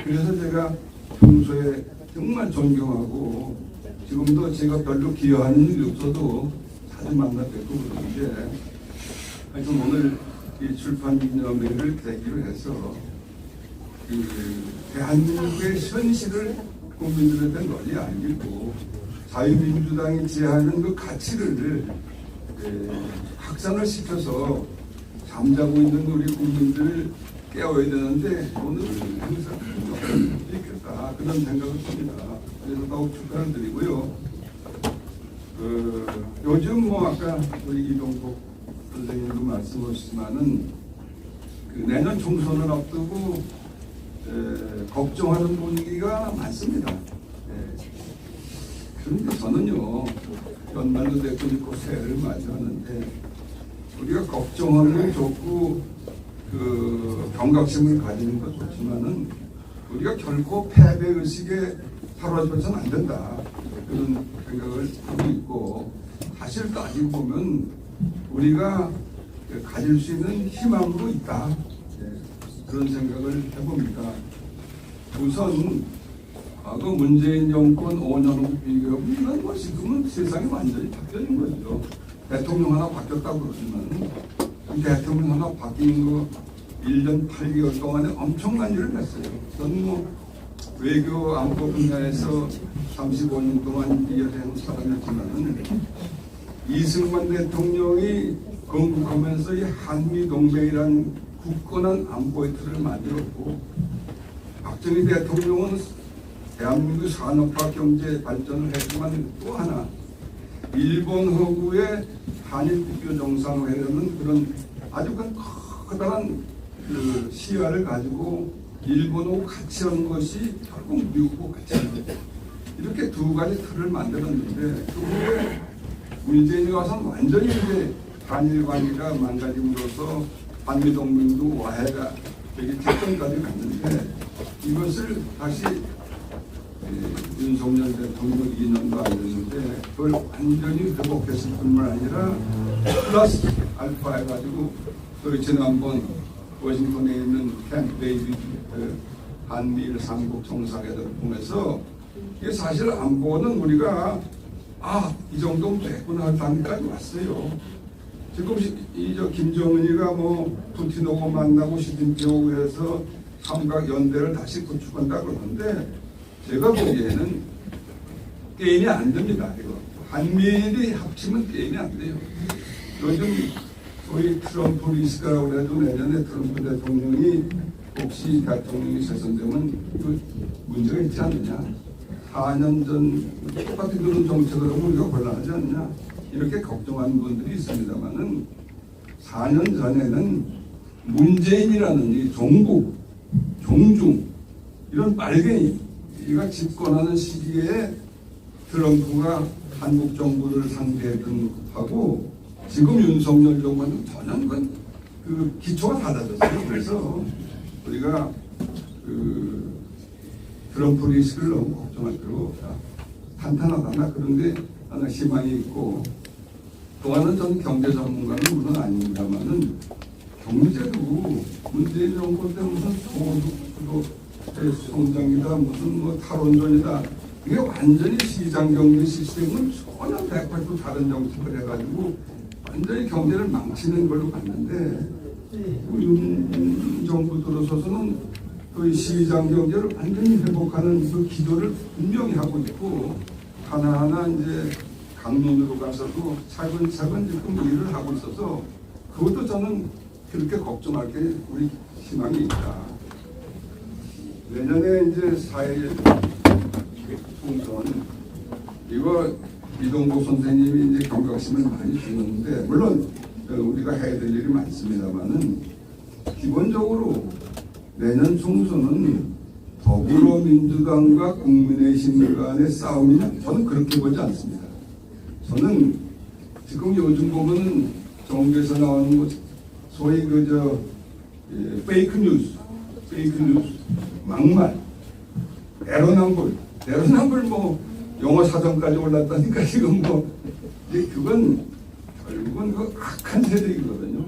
그래서 제가 평소에 정말 존경하고 지금도 제가 별로 기여하는 일이 없어도 자주 만나 뵙고 그러는데 하여튼 오늘 이 출판 기념회를 계기로 해서 그 대한민국의 현실을 국민들한테 널리 알리고 자유민주당이 지향하는 그 가치를 확산을 시켜서 잠자고 있는 우리 국민들을 깨워야 되는데 오늘 행사 있겠다 그런 생각을 듭니다. 그래서 더욱 축하를 드리고요. 요즘 뭐 아까 우리 이동국 선생님도 말씀하셨지만은 내년 총선을 앞두고 걱정하는 분위기가 많습니다. 그런데 저는요 연말도 되고 있고 새해를 맞이하는데 우리가 걱정하는 건 좋고 경각심을 가지는 것 좋지만은 우리가 결코 패배 의식에 사로잡혀서는 안 된다 그런 생각을 하고 있고 사실 따지고 보면 우리가 가질 수 있는 희망도 있다 그런 생각을 해봅니다. 우선 그 문재인 정권 5년 후 비교해보면 뭐 지금은 세상이 완전히 바뀌어진 거죠. 대통령 하나 바뀌었다고 그러지만 대통령 하나 바뀐 거 1년 8개월 동안에 엄청난 일을 했어요. 저는 뭐 외교 안보 분야에서 35년 동안 일을 한 사람이었지만 이승만 대통령이 건국하면서 이 한미 동맹이라는 굳건한 안보의 틀을 만들었고 박정희 대통령은 대한민국 산업화 경제 발전을 했지만 또 하나 일본 허구의 한일 국교 정상회담은 그런 아주 커다란 시야를 가지고 일본하고 같이 하는 것이 결국 미국하고 같이 하는 거죠. 이렇게 두 가지 틀을 만들었는데 그 후에 문재인이 와서는 완전히 이제 한일 관계가 망가짐으로써 한미 동맹도 와해가 되게 직전까지 갔는데 이것을 다시 윤석열 대통령 2년도 안 됐는데 그걸 완전히 회복했을 뿐만 아니라 플러스 알파 해가지고 또 지난번 워싱턴에 있는 캠프 데이비드 한미일 삼국 정상회담을 통해서 이게 사실 안보는 우리가 이 정도면 됐구나 할 단계까지 왔어요. 지금 저 김정은이가 뭐 푸틴하고 만나고 시진핑하고 해서 삼각 연대를 다시 구축한다 그러는데 제가 보기에는 게임이 안 됩니다. 이거 한미일이 합치면 게임이 안 돼요. 요즘 소위 트럼프 리스크라고 그래도 내년에 트럼프 대통령이 혹시 대통령이 재선되면 그 문제가 있지 않느냐. 4년 전 똑같은 그런 정책을 하면 우리가 곤란하지 않느냐. 이렇게 걱정하는 분들이 있습니다만은 4년 전에는 문재인이라는 이 종국, 종중 이런 빨갱이가 집권하는 시기에 트럼프가 한국 정부를 상대했던 하고 지금 윤석열 정부는 전혀 그 기초가 달라졌어요. 그래서 우리가 트럼프 리스크를 너무 걱정할 필요가 없다. 탄탄하다. 그런데 하나 희망이 있고 또 하나는 저는 경제 전문가는 물론 아닙니다만은 경제도 문재인 정권 때 무슨 소득 성장이다 무슨 뭐 탈원전이다 이게 완전히 시장 경제 시스템은 전혀 180도 다른 정책을 해가지고 완전히 경제를 망치는 걸로 봤는데 윤 정부 들어서서는 그 시장 경제를 완전히 회복하는 그 기도를 분명히 하고 있고 하나하나 이제 강론으로 가서도 차근차근 지금 일을 하고 있어서 그것도 저는 그렇게 걱정할 게 우리 희망이 있다. 내년에 이제 4.1 총선 이거 이동국 선생님이 이제 경각심을 많이 주는데 물론 우리가 해야 될 일이 많습니다만은 기본적으로 내년 총선은 더불어민주당과 국민의힘 간의 싸움이냐? 저는 그렇게 보지 않습니다. 저는 지금 요즘 보면은 정부에서 나오는 것 소위 페이크 뉴스, 막말, 내로남불 뭐 영어 사전까지 올랐다니까 지금 뭐 그건 결국은 그 악한 세력이거든요.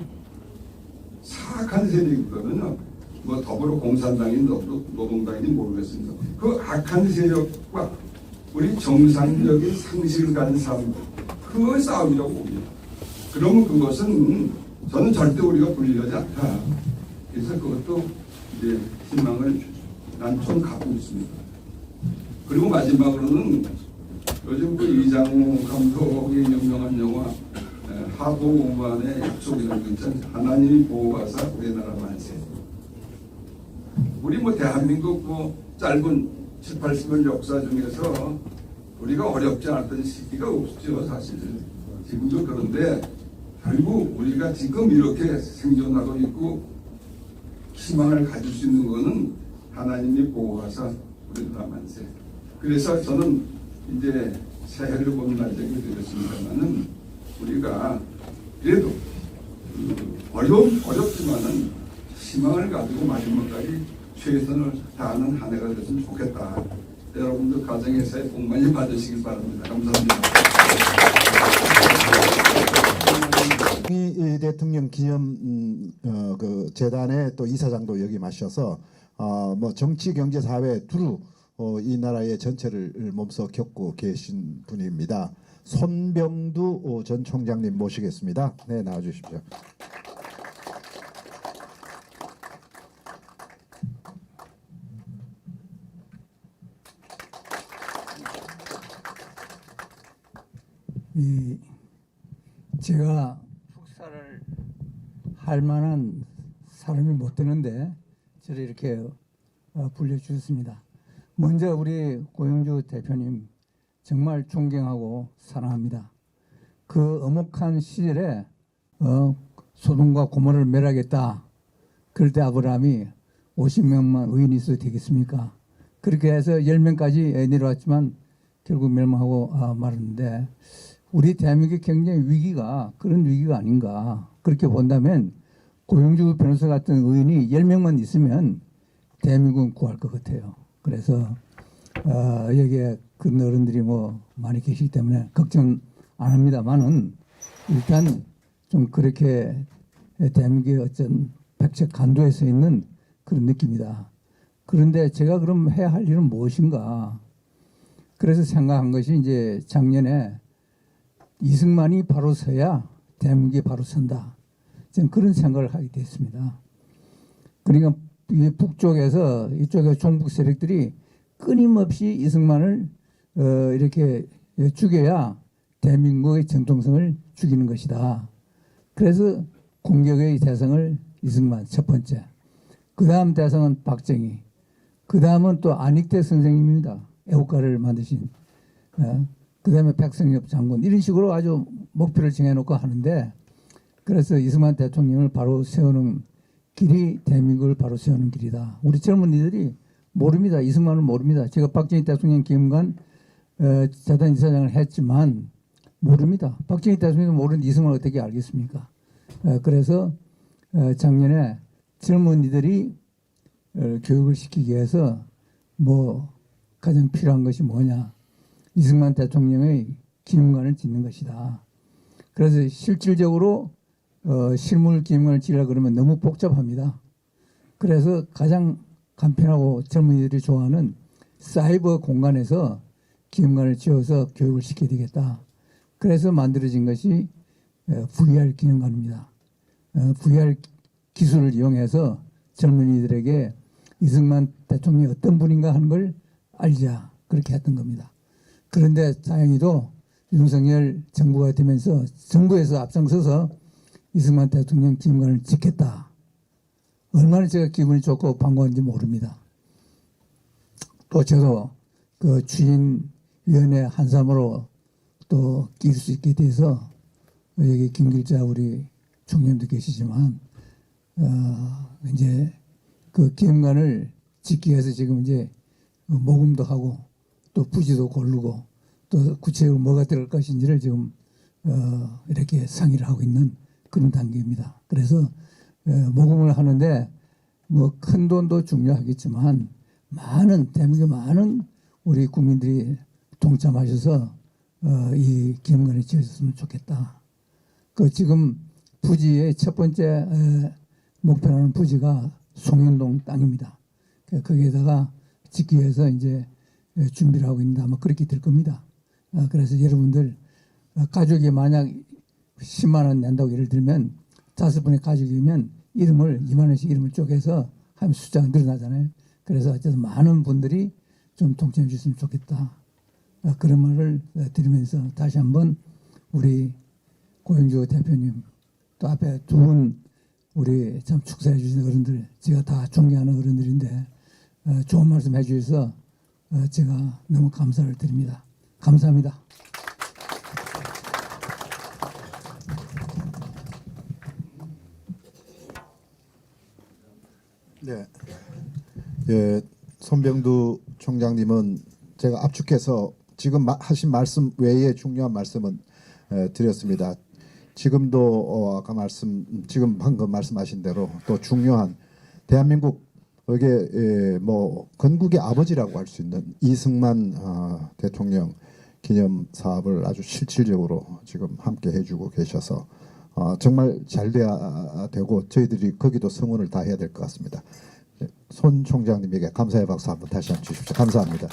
사악한 세력이거든요. 뭐 더불어 공산당인지 노동당인지 모르겠습니다. 그 악한 세력과 우리 정상적인 상식을 가진 사람들 그거의 싸움이라고 봅니다. 그러면 그것은 저는 절대 우리가 불리하지 않다. 그래서 그것도 이제 희망을 난 좀 갖고 있습니다. 그리고 마지막으로는 요즘 그 이장우 감독의 유명한 영화 하도 5만의 약속이라고 있잖아요. 하나님이 보호하사 우리나라 만세. 우리 뭐 대한민국 뭐 짧은 7, 80년 역사 중에서 우리가 어렵지 않았던 시기가 없죠, 사실. 지금도 그런데 결국 우리가 지금 이렇게 생존하고 있고 희망을 가질 수 있는 것은 하나님이 보호하사 우리나라 만세. 그래서 저는 이제 새해를 본 날짜가 되겠습니다만은 우리가 그래도 어렵지만은 희망을 가지고 마지막까지 최선을 다하는 한 해가 됐으면 좋겠다. 여러분들 가정의 새해 복 많이 받으시길 바랍니다. 감사합니다. 이 대통령 기념 그 재단의 또 이사장도 역임하셔서 뭐 정치, 경제, 사회 두루 이 나라의 전체를 몸소 겪고 계신 분입니다. 손병두 전 총장님 모시겠습니다. 네, 나와주십시오. 제가 축사를 할 만한 사람이 못 되는데 저를 이렇게 불러주셨습니다. 먼저 우리 고영주 대표님 정말 존경하고 사랑합니다. 그 엄혹한 시절에 소돔과 고모를 멸하겠다. 그럴 때 아브라함이 50명만 의인이 있어도 되겠습니까? 그렇게 해서 10명까지 내려왔지만 결국 멸망하고 말았는데 우리 대한민국의 굉장히 위기가 그런 위기가 아닌가. 그렇게 본다면 고영주 변호사 같은 의인이 10명만 있으면 대한민국은 구할 것 같아요. 그래서 여기에 큰 어른들이 뭐 많이 계시기 때문에 걱정 안 합니다만은 일단 좀 그렇게 대한민국의 어떤 백색 간도에 서 있는 그런 느낌이다. 그런데 제가 그럼 해야 할 일은 무엇인가? 그래서 생각한 것이 이제 작년에 이승만이 바로 서야 대한민국이 바로 선다. 저는 그런 생각을 하게 됐습니다. 그러니까 이 북쪽에서 이쪽에 종북 세력들이 끊임없이 이승만을 이렇게 죽여야 대한민국의 정통성을 죽이는 것이다. 그래서 공격의 대상을 이승만 첫 번째. 그 다음 대상은 박정희. 그 다음은 또 안익태 선생님입니다. 애국가를 만드신. 그 다음에 백성엽 장군. 이런 식으로 아주 목표를 정해놓고 하는데 그래서 이승만 대통령을 바로 세우는 길이 대한민국을 바로 세우는 길이다. 우리 젊은이들이 모릅니다. 이승만을 모릅니다. 제가 박정희 대통령 기념관 재단 이사장을 했지만 모릅니다. 박정희 대통령도 모르는데 이승만을 어떻게 알겠습니까? 그래서 작년에 젊은이들이 교육을 시키기 위해서 뭐 가장 필요한 것이 뭐냐. 이승만 대통령의 기념관을 짓는 것이다. 그래서 실질적으로 실물 기념관을 지으려고 그러면 너무 복잡합니다. 그래서 가장 간편하고 젊은이들이 좋아하는 사이버 공간에서 기념관을 지어서 교육을 시켜야 되겠다. 그래서 만들어진 것이 VR 기념관입니다. VR 기술을 이용해서 젊은이들에게 이승만 대통령이 어떤 분인가 하는 걸 알자. 그렇게 했던 겁니다. 그런데 다행히도 윤석열 정부가 되면서 정부에서 앞장서서 이승만 대통령 기념관을 짓겠다. 얼마나 제가 기분이 좋고 반가운지 모릅니다. 또 저도 그 주인위원회 한 사람으로 또 낄 수 있게 돼서 여기 김길자 우리 총장도 계시지만 이제 그 기념관을 짓기 위해서 지금 이제 모금도 하고 또 부지도 고르고 또 구체적으로 뭐가 들어갈 것인지를 지금 이렇게 상의를 하고 있는 그런 단계입니다. 그래서 모금을 하는데 뭐 큰 돈도 중요하겠지만 많은 대한민국 많은 우리 국민들이 동참하셔서 이 기념관을 지어줬으면 좋겠다. 그 지금 부지의 첫 번째 목표하는 부지가 송현동 땅입니다. 거기에다가 짓기 위해서 이제 준비를 하고 있는데 아마 그렇게 될 겁니다. 그래서 여러분들 가족이 만약 10만 원 낸다고 예를 들면 5분의 가족이면 이름을 2만 원씩 이름을 쪼개서 하면 숫자가 늘어나잖아요. 그래서 어쨌든 많은 분들이 좀 동참해 주셨으면 좋겠다. 그런 말을 드리면서 다시 한번 우리 고영주 대표님, 또 앞에 두 분 우리 참 축사해 주신 어른들, 제가 다 존경하는 어른들인데 좋은 말씀 해주셔서 제가 너무 감사를 드립니다. 감사합니다. 네. 예, 손병두 총장님은 제가 압축해서 지금 하신 말씀 외에 중요한 말씀은 드렸습니다. 지금도 아까 지금 방금 말씀하신 대로 또 중요한 대한민국 이게 뭐 건국의 아버지라고 할 수 있는 이승만 대통령 기념 사업을 아주 실질적으로 지금 함께 해주고 계셔서 정말 잘 돼야 되고 저희들이 거기도 성원을 다해야 될 것 같습니다. 손 총장님에게 감사의 박수 한번 다시 한번 주십시오. 감사합니다.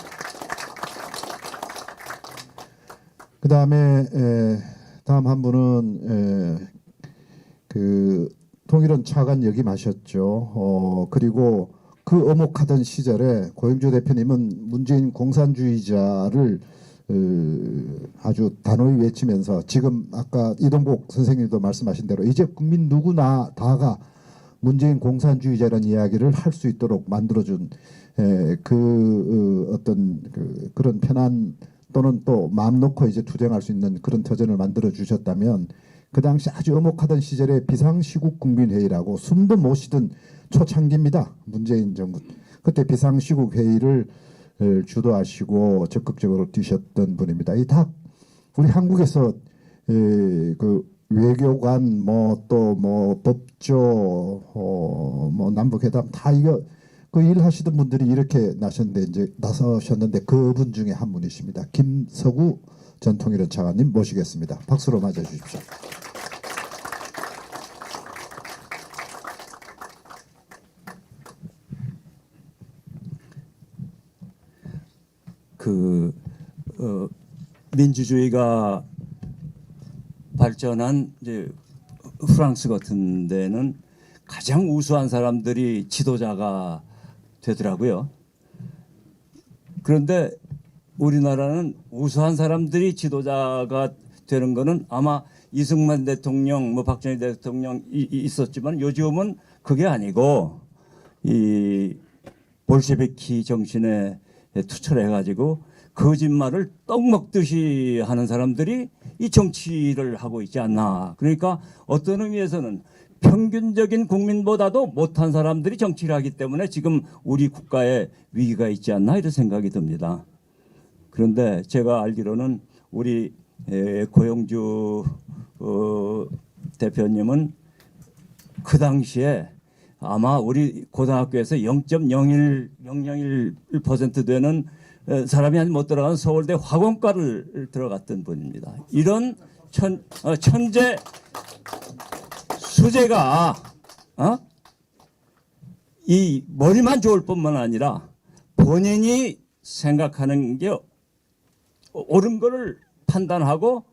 그 다음에 다음 한 분은 그 통일원 차관 역임하셨죠. 그리고 그 어목하던 시절에 고영주 대표님은 문재인 공산주의자를 아주 단호히 외치면서 지금 아까 이동국 선생님도 말씀하신 대로 이제 국민 누구나 다가 문재인 공산주의자라는 이야기를 할 수 있도록 만들어준 어떤 그런 편안 또는 또 마음 놓고 이제 투쟁할 수 있는 그런 터전을 만들어 주셨다면 그 당시 아주 어목하던 시절에 비상시국 국민회의라고 숨도 못 쉬던 초창기입니다. 문재인 정부 그때 비상시국 회의를 주도하시고 적극적으로 뛰셨던 분입니다. 이 다 우리 한국에서 그 외교관 뭐 또 뭐 법조 뭐 남북회담 다 이거 그 일하시던 분들이 이렇게 나서셨는데 그분 중에 한 분이십니다. 김서구 전 통일원 차관님 모시겠습니다. 박수로 맞아 주십시오. 민주주의가 발전한 이제 프랑스 같은 데는 가장 우수한 사람들이 지도자가 되더라고요. 그런데 우리나라는 우수한 사람들이 지도자가 되는 거는 아마 이승만 대통령, 뭐 박정희 대통령 있었지만 요즘은 그게 아니고 이 볼셰비키 정신에 투철해가지고 거짓말을 떡 먹듯이 하는 사람들이 이 정치를 하고 있지 않나. 그러니까 어떤 의미에서는 평균적인 국민보다도 못한 사람들이 정치를 하기 때문에 지금 우리 국가에 위기가 있지 않나 이런 생각이 듭니다. 그런데 제가 알기로는 우리 고영주 대표님은 그 당시에 아마 우리 고등학교에서 0.001% 되는 사람이 한 못 들어간 서울대 화공과를 들어갔던 분입니다. 이런 천재 수재가 이 머리만 좋을 뿐만 아니라 본인이 생각하는 게 옳은 거를 판단하고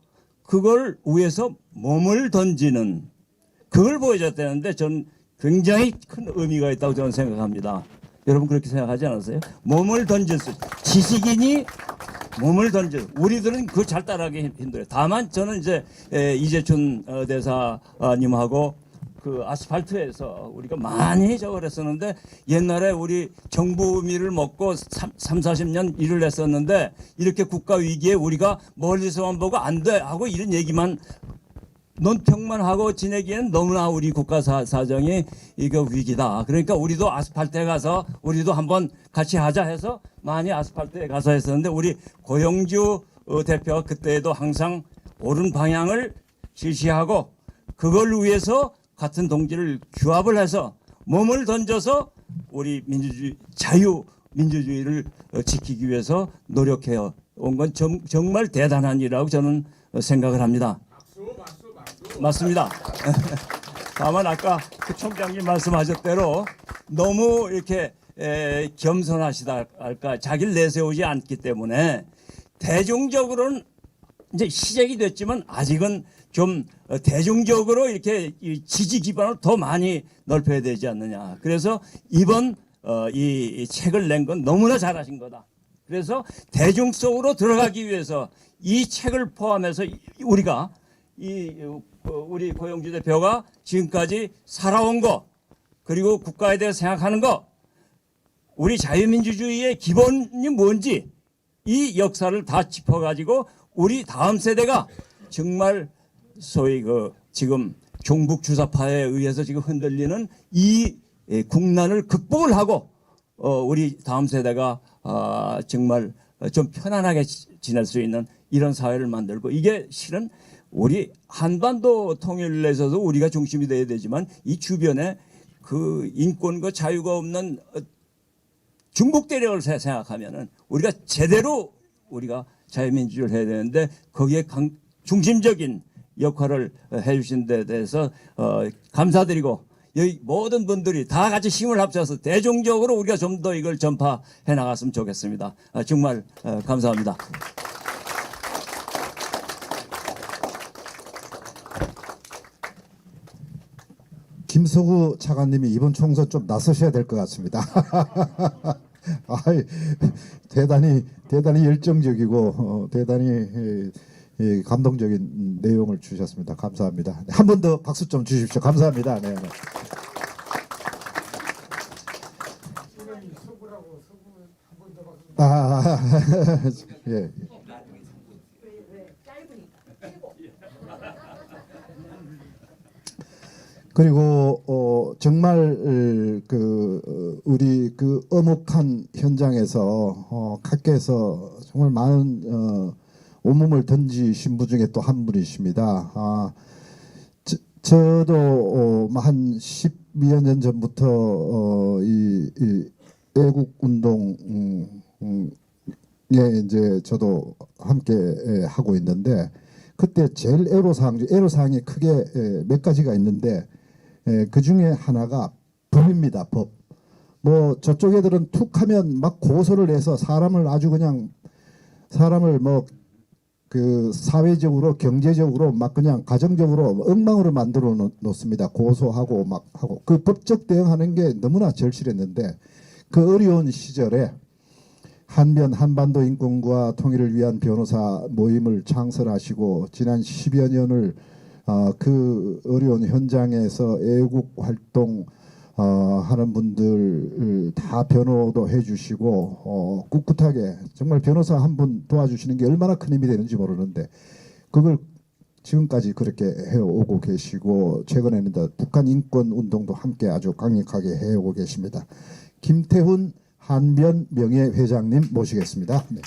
그걸 위해서 몸을 던지는 그걸 보여줬다는데 전 굉장히 큰 의미가 있다고 저는 생각합니다. 여러분 그렇게 생각하지 않으세요? 몸을 던졌어요. 지식인이 몸을 던져. 우리들은 그거 잘 따라하기 힘들어요. 다만 저는 이제 이재춘 대사님하고 그 아스팔트에서 우리가 많이 저걸 했었는데 옛날에 우리 정부미를 먹고 30-40년 일을 했었는데 이렇게 국가 위기에 우리가 멀리서만 보고 안 돼 하고 이런 얘기만 논평만 하고 지내기에는 너무나 우리 국가 사정이 이거 위기다. 그러니까 우리도 아스팔트에 가서 우리도 한번 같이 하자 해서 많이 아스팔트에 가서 했었는데 우리 고영주 대표가 그때에도 항상 옳은 방향을 실시하고 그걸 위해서 같은 동지를 규합을 해서 몸을 던져서 우리 민주주의 자유민주주의를 지키기 위해서 노력해 온 건 정말 대단한 일이라고 저는 생각을 합니다. 맞습니다. 다만 아까 그 총장님 말씀하셨대로 너무 이렇게 겸손하시다 할까 자기를 내세우지 않기 때문에 대중적으로는 이제 시작이 됐지만 아직은 좀 대중적으로 이렇게 지지 기반을 더 많이 넓혀야 되지 않느냐. 그래서 이번 이 책을 낸 건 너무나 잘하신 거다. 그래서 대중 속으로 들어가기 위해서 이 책을 포함해서 우리가 이 우리 고영주 대표가 지금까지 살아온 거, 그리고 국가에 대해 생각하는 거, 우리 자유민주주의의 기본이 뭔지 이 역사를 다 짚어가지고 우리 다음 세대가 정말 소위 지금 종북 주사파에 의해서 지금 흔들리는 이 국난을 극복을 하고 우리 다음 세대가 정말 좀 편안하게 지낼 수 있는 이런 사회를 만들고, 이게 실은 우리 한반도 통일에서도 우리가 중심이 돼야 되지만 이 주변에 그 인권과 자유가 없는 중국 대륙을 생각하면은 우리가 제대로 우리가 자유민주주의를 해야 되는데, 거기에 중심적인 역할을 해주신 데 대해서 감사드리고, 여기 모든 분들이 다 같이 힘을 합쳐서 대중적으로 우리가 좀 더 이걸 전파해 나갔으면 좋겠습니다. 정말 감사합니다. 김서구 차관님이 이번 총선 좀 나서셔야 될 것 같습니다. 아이, 대단히 열정적이고 대단히 감동적인 내용을 주셨습니다. 감사합니다. 한 번 더 박수 좀 주십시오. 감사합니다. 네. 예. 그리고 정말 우리 그 엄혹한 현장에서 각계에서 정말 많은 온몸을 던지신 분 중에 또 한 분이십니다. 저도 한 12여 년 전부터 이 애국 운동에 이제 저도 함께 하고 있는데, 그때 제일 애로사항이 크게 몇 가지가 있는데, 그 중에 하나가 법입니다. 법. 뭐 저쪽 애들은 툭하면 막 고소를 해서 사람을 아주 그냥 뭐 그 사회적으로 경제적으로 막 그냥 가정적으로 엉망으로 만들어 놓습니다. 고소하고 막 하고, 그 법적 대응하는 게 너무나 절실했는데, 그 어려운 시절에 한반도 인권과 통일을 위한 변호사 모임을 창설하시고 지난 10여 년을 그 어려운 현장에서 애국 활동 하는 분들 다 변호도 해주시고 꿋꿋하게 정말 변호사 한 분 도와주시는 게 얼마나 큰 힘이 되는지 모르는데, 그걸 지금까지 그렇게 해오고 계시고, 최근에는 북한 인권 운동도 함께 아주 강력하게 해오고 계십니다. 김태훈 한변 명예회장님 모시겠습니다. 네.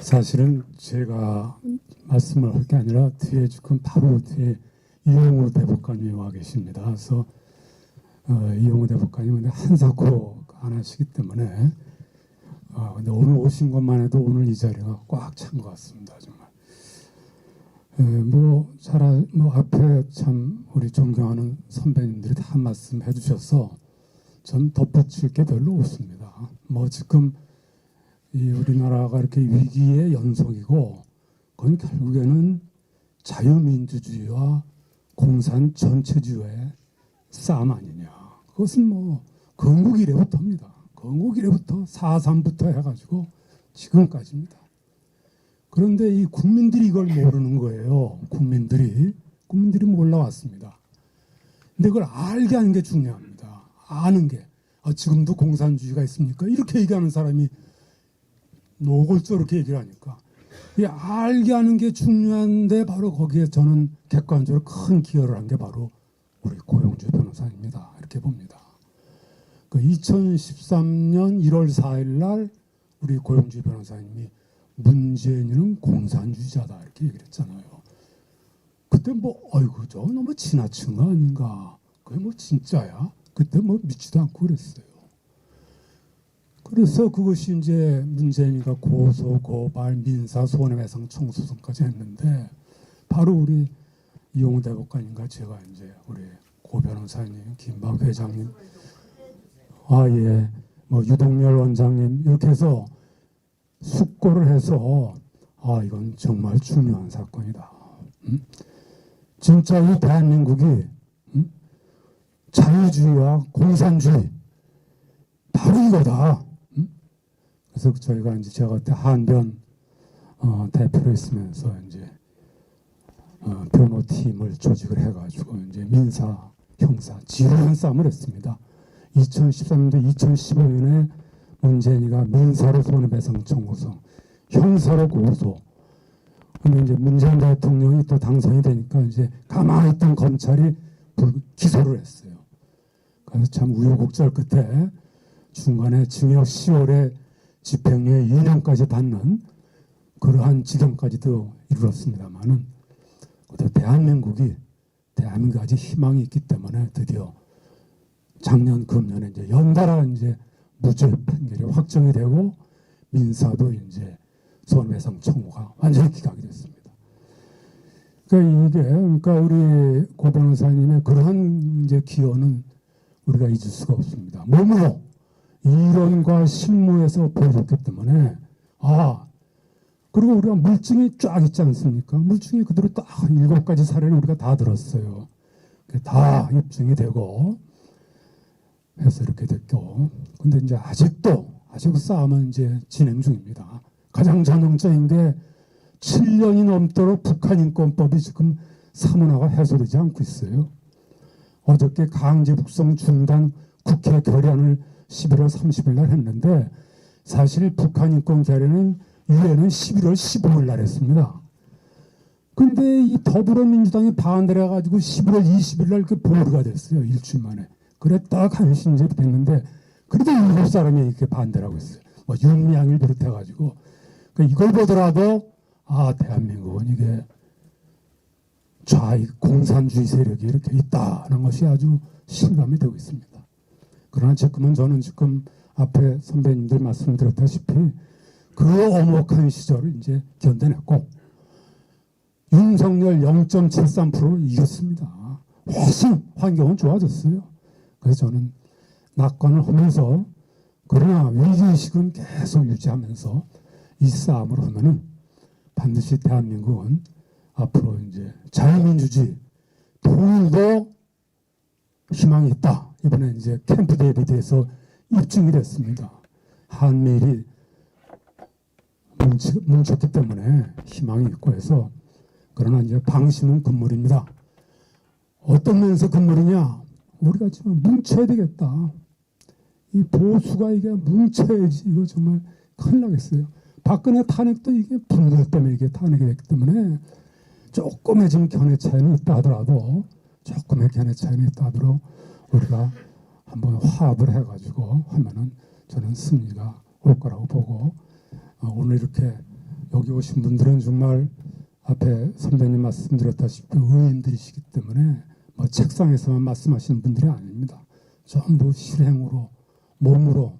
사실은 제가 말씀을 할 게 아니라 뒤에 지금 바로 뒤에 이용호 대법관님이 와 계십니다. 그래서 이용호 대법관님은 한사코 안 하시기 때문에 근데 오늘 오신 것만 해도 오늘 이 자리가 꽉 찬 것 같습니다. 정말. 뭐 앞에 참 우리 존경하는 선배님들이 다 말씀해 주셔서 전 덧붙일 게 별로 없습니다. 뭐 지금 이 우리나라가 이렇게 위기의 연속이고, 그건 결국에는 자유민주주의와 공산 전체주의의 싸움 아니냐. 그것은 뭐 건국 이래부터입니다. 건국 이래부터 4.3부터 해가지고 지금까지입니다. 그런데 이 국민들이 이걸 모르는 거예요. 국민들이 몰라왔습니다. 근데 그걸 알게 하는 게 중요합니다. 아는 게. 지금도 공산주의가 있습니까? 이렇게 얘기하는 사람이 노골적으로 이렇게 얘기를 하니까, 이 알게 하는 게 중요한데, 바로 거기에 저는 객관적으로 큰 기여를 한 게 바로 우리 고영주 변호사입니다. 이렇게 봅니다. 2013년 1월 4일 날 우리 고영주 변호사님이 문재인은 공산주의자다 이렇게 얘기를 했잖아요. 그때 아이고 저 너무 지나친 거 아닌가? 그게 진짜야? 그때 믿지도 않고 그랬어요. 그래서 그것이 이제 문재인이가 고소, 고발, 민사, 손해배상 청구소송까지 했는데, 바로 우리 이용호 대법관님과 제가 이제 우리 고 변호사님, 김박 회장님, 유동열 원장님 이렇게 해서 숙고를 해서 이건 정말 중요한 사건이다. 진짜 이 대한민국이 자유주의와 공산주의 바로 이거다. 그래서 저희가 이제 제가 그때 한변 대표로 있으면서 이제 변호팀을 조직을 해가지고 이제 민사, 형사 지루한 싸움을 했습니다. 2013년도 2015년에 문재인이가 민사로 손해배상 청구서, 형사로 고소. 근데 이제 문재인 대통령이 또 당선이 되니까 이제 가만히 있던 검찰이 기소를 했어요. 그래서 참 우여곡절 끝에 중간에 징역 10월에 집행유예 2년까지 받는 그러한 지경까지도 이르렀습니다만은 대한민국이 아직 희망이 있기 때문에 드디어 작년 금년에 이제 연달아 이제 무죄 판결이 확정이 되고 민사도 이제 손해배상 청구가 완전히 기각이 됐습니다. 그러니까 우리 고 변호사님의 그러한 이제 기여는 우리가 잊을 수가 없습니다. 몸으로 이론과 실무에서 보여줬기 때문에 그리고 우리가 물증이 쫙 있지 않습니까? 물증이 그대로 딱 7가지 사례를 우리가 다 들었어요. 다 입증이 되고 해서 이렇게 됐고, 근데 이제 아직도 싸움은 이제 진행 중입니다. 가장 전형적인 게 7년이 넘도록 북한 인권법이 지금 사문화가 해소되지 않고 있어요. 어저께 강제 북송 중단 국회 결의안을 11월 30일 날 했는데 사실 북한 인권 결의는 유엔은 11월 15일 날 했습니다. 근데 이 더불어민주당이 반대를 해가지고 11월 20일 날 그 보류가 됐어요. 일주일 만에. 그래 딱 한신제 됐는데 그래도 7사람이 이렇게 반대라고 했어요. 뭐 윤미향을 비롯해가지고. 그러니까 이걸 보더라도 대한민국은 이게 좌익 공산주의 세력이 이렇게 있다는 것이 아주 실감이 되고 있습니다. 그러나 저는 지금 앞에 선배님들 말씀드렸다시피 그 엄혹한 시절을 이제 견뎌냈고 윤석열 0.73%로 이겼습니다. 훨씬 환경은 좋아졌어요. 그래서 저는 낙관을 하면서 그러나 위기의식은 계속 유지하면서 이 싸움을 하면은 반드시 대한민국은 앞으로 이제 자유민주주의, 통일도 희망이 있다. 이번에 이제 캠프 데이비드에서 입증이 됐습니다. 한미일이 뭉쳤기 때문에 희망이 있고 해서 그러나 이제 방심은 금물입니다. 어떤 면에서 금물이냐? 우리가 지금 뭉쳐야 되겠다. 이 보수가 이게 뭉쳐야지 이거 정말 큰일 나겠어요. 박근혜 탄핵도 이게 분노 때문에 이게 탄핵이 됐기 때문에 조금의 지금 견해 차이는 있다 하더라도 우리가 한번 화합을 해가지고 하면은 저는 승리가 올 거라고 보고 오늘 이렇게 여기 오신 분들은 정말 앞에 선배님 말씀드렸다시피 의인들이시기 때문에 뭐 책상에서만 말씀하시는 분들이 아닙니다. 전부 실행으로 몸으로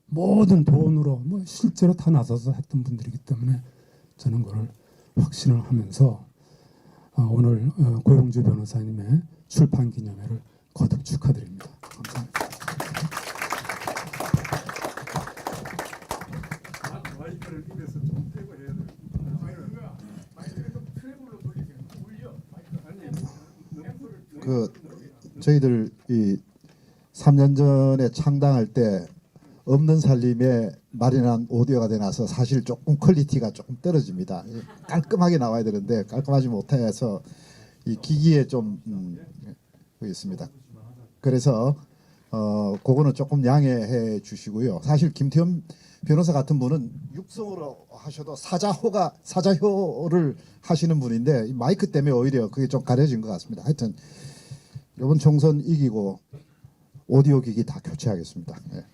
모든 돈으로 뭐 실제로 다 나서서 했던 분들이기 때문에 저는 그걸 확신을 하면서 오늘 고용주 변호사님의 출판 기념회를 거듭 축하드립니다. 감사합니다. 저희들 이 3년 전에 창당할 때 없는 살림에 마련한 오디오가 돼놔서 사실 조금 퀄리티가 조금 떨어집니다. 깔끔하게 나와야 되는데 깔끔하지 못해서 이 기기에 좀 있습니다. 그래서 그거는 조금 양해해 주시고요. 사실 김태현 변호사 같은 분은 육성으로 하셔도 사자효를 하시는 분인데 이 마이크 때문에 오히려 그게 좀 가려진 것 같습니다. 하여튼 이번 총선 이기고 오디오 기기 다 교체하겠습니다. 네.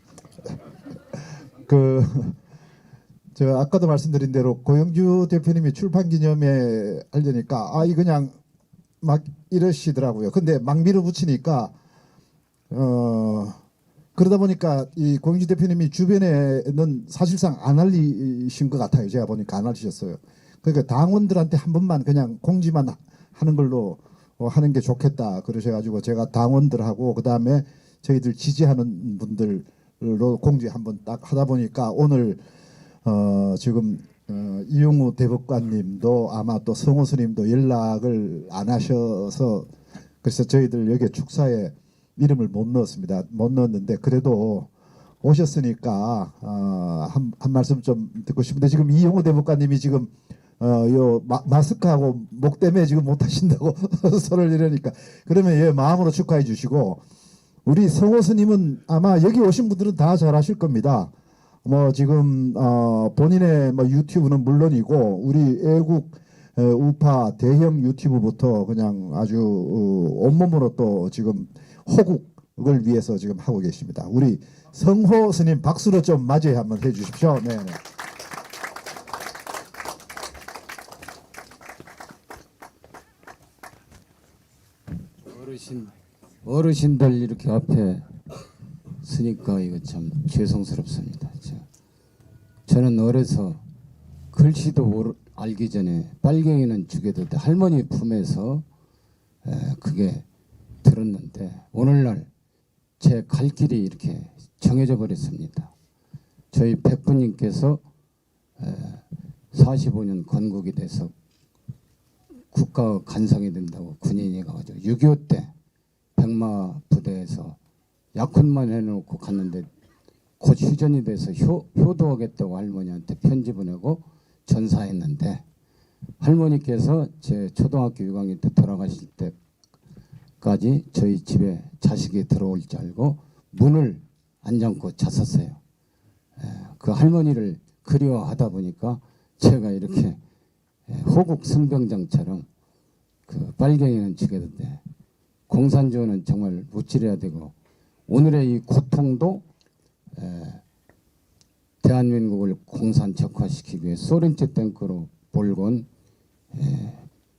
제가 아까도 말씀드린 대로 고영주 대표님이 출판 기념회 하려니까 이 그냥 막 이러시더라고요. 근데 막 밀어붙이니까 그러다 보니까 이 고영주 대표님이 주변에는 사실상 안 알리신 것 같아요. 제가 보니까 안 알리셨어요. 그러니까 당원들한테 한 번만 그냥 공지만 하는 걸로 하는 게 좋겠다 그러셔가지고 제가 당원들하고 그 다음에 저희들 지지하는 분들로 공지 한번 딱 하다 보니까 오늘 지금 이용우 대법관님도 아마 또 성호 스님도 연락을 안 하셔서 그래서 저희들 여기 축사에 이름을 못 넣었습니다. 못 넣었는데 그래도 오셨으니까 한 말씀 좀 듣고 싶은데 지금 이용호 대법관님이 지금 요 마스크하고 목 때문에 지금 못 하신다고 손을 이러니까 그러면 예 마음으로 축하해 주시고 우리 성호 스님은 아마 여기 오신 분들은 다 잘 아실 겁니다. 뭐 지금 본인의 뭐 유튜브는 물론이고 우리 애국 우파 대형 유튜브부터 그냥 아주 온몸으로 또 지금 호국을 위해서 지금 하고 계십니다. 우리 성호 스님 박수로 좀 맞이해 한번 해주십시오. 네. 어르신들 이렇게 앞에 서니까 이거 참 죄송스럽습니다. 저는 어려서 글씨도 알기 전에 빨갱이는 죽여도 돼 할머니 품에서 그게 들었는데 오늘날 제 갈 길이 이렇게 정해져 버렸습니다. 저희 백부님께서 45년 건국이 돼서 국가 간성이 된다고 군인이 가가지고 6.25 때 백마 부대에서 약혼만 해놓고 갔는데 곧 휴전이 돼서 효도하겠다고 할머니한테 편지 보내고 전사했는데 할머니께서 제 초등학교 6학년 때 돌아가실 때까지 저희 집에 자식이 들어올 줄 알고 문을 안 잠고 잤었어요. 그 할머니를 그리워하다 보니까 제가 이렇게 호국 승병장처럼 그 빨갱이는 죽여도 돼 공산주의는 정말 무찌려야 되고 오늘의 이 고통도 대한민국을 공산적화시키기 위해 소련제 탱크로 몰고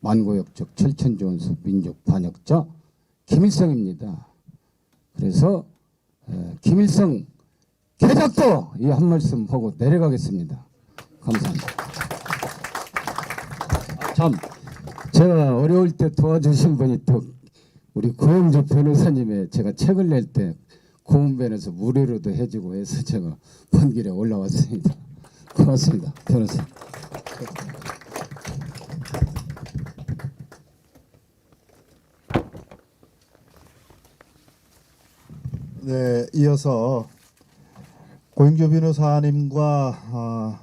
만고역적 철천지원수 민족 반역자 김일성입니다. 그래서 김일성 개작도 이 한 말씀 하고 내려가겠습니다. 감사합니다. 참 제가 어려울 때 도와주신 분이 또 우리 고영주 변호사님의 제가 책을 낼 때 고문변에서 무료로도 해주고 해서 제가 본 길에 올라왔습니다. 고맙습니다. 변호사. 네, 이어서 고영주 변호사님과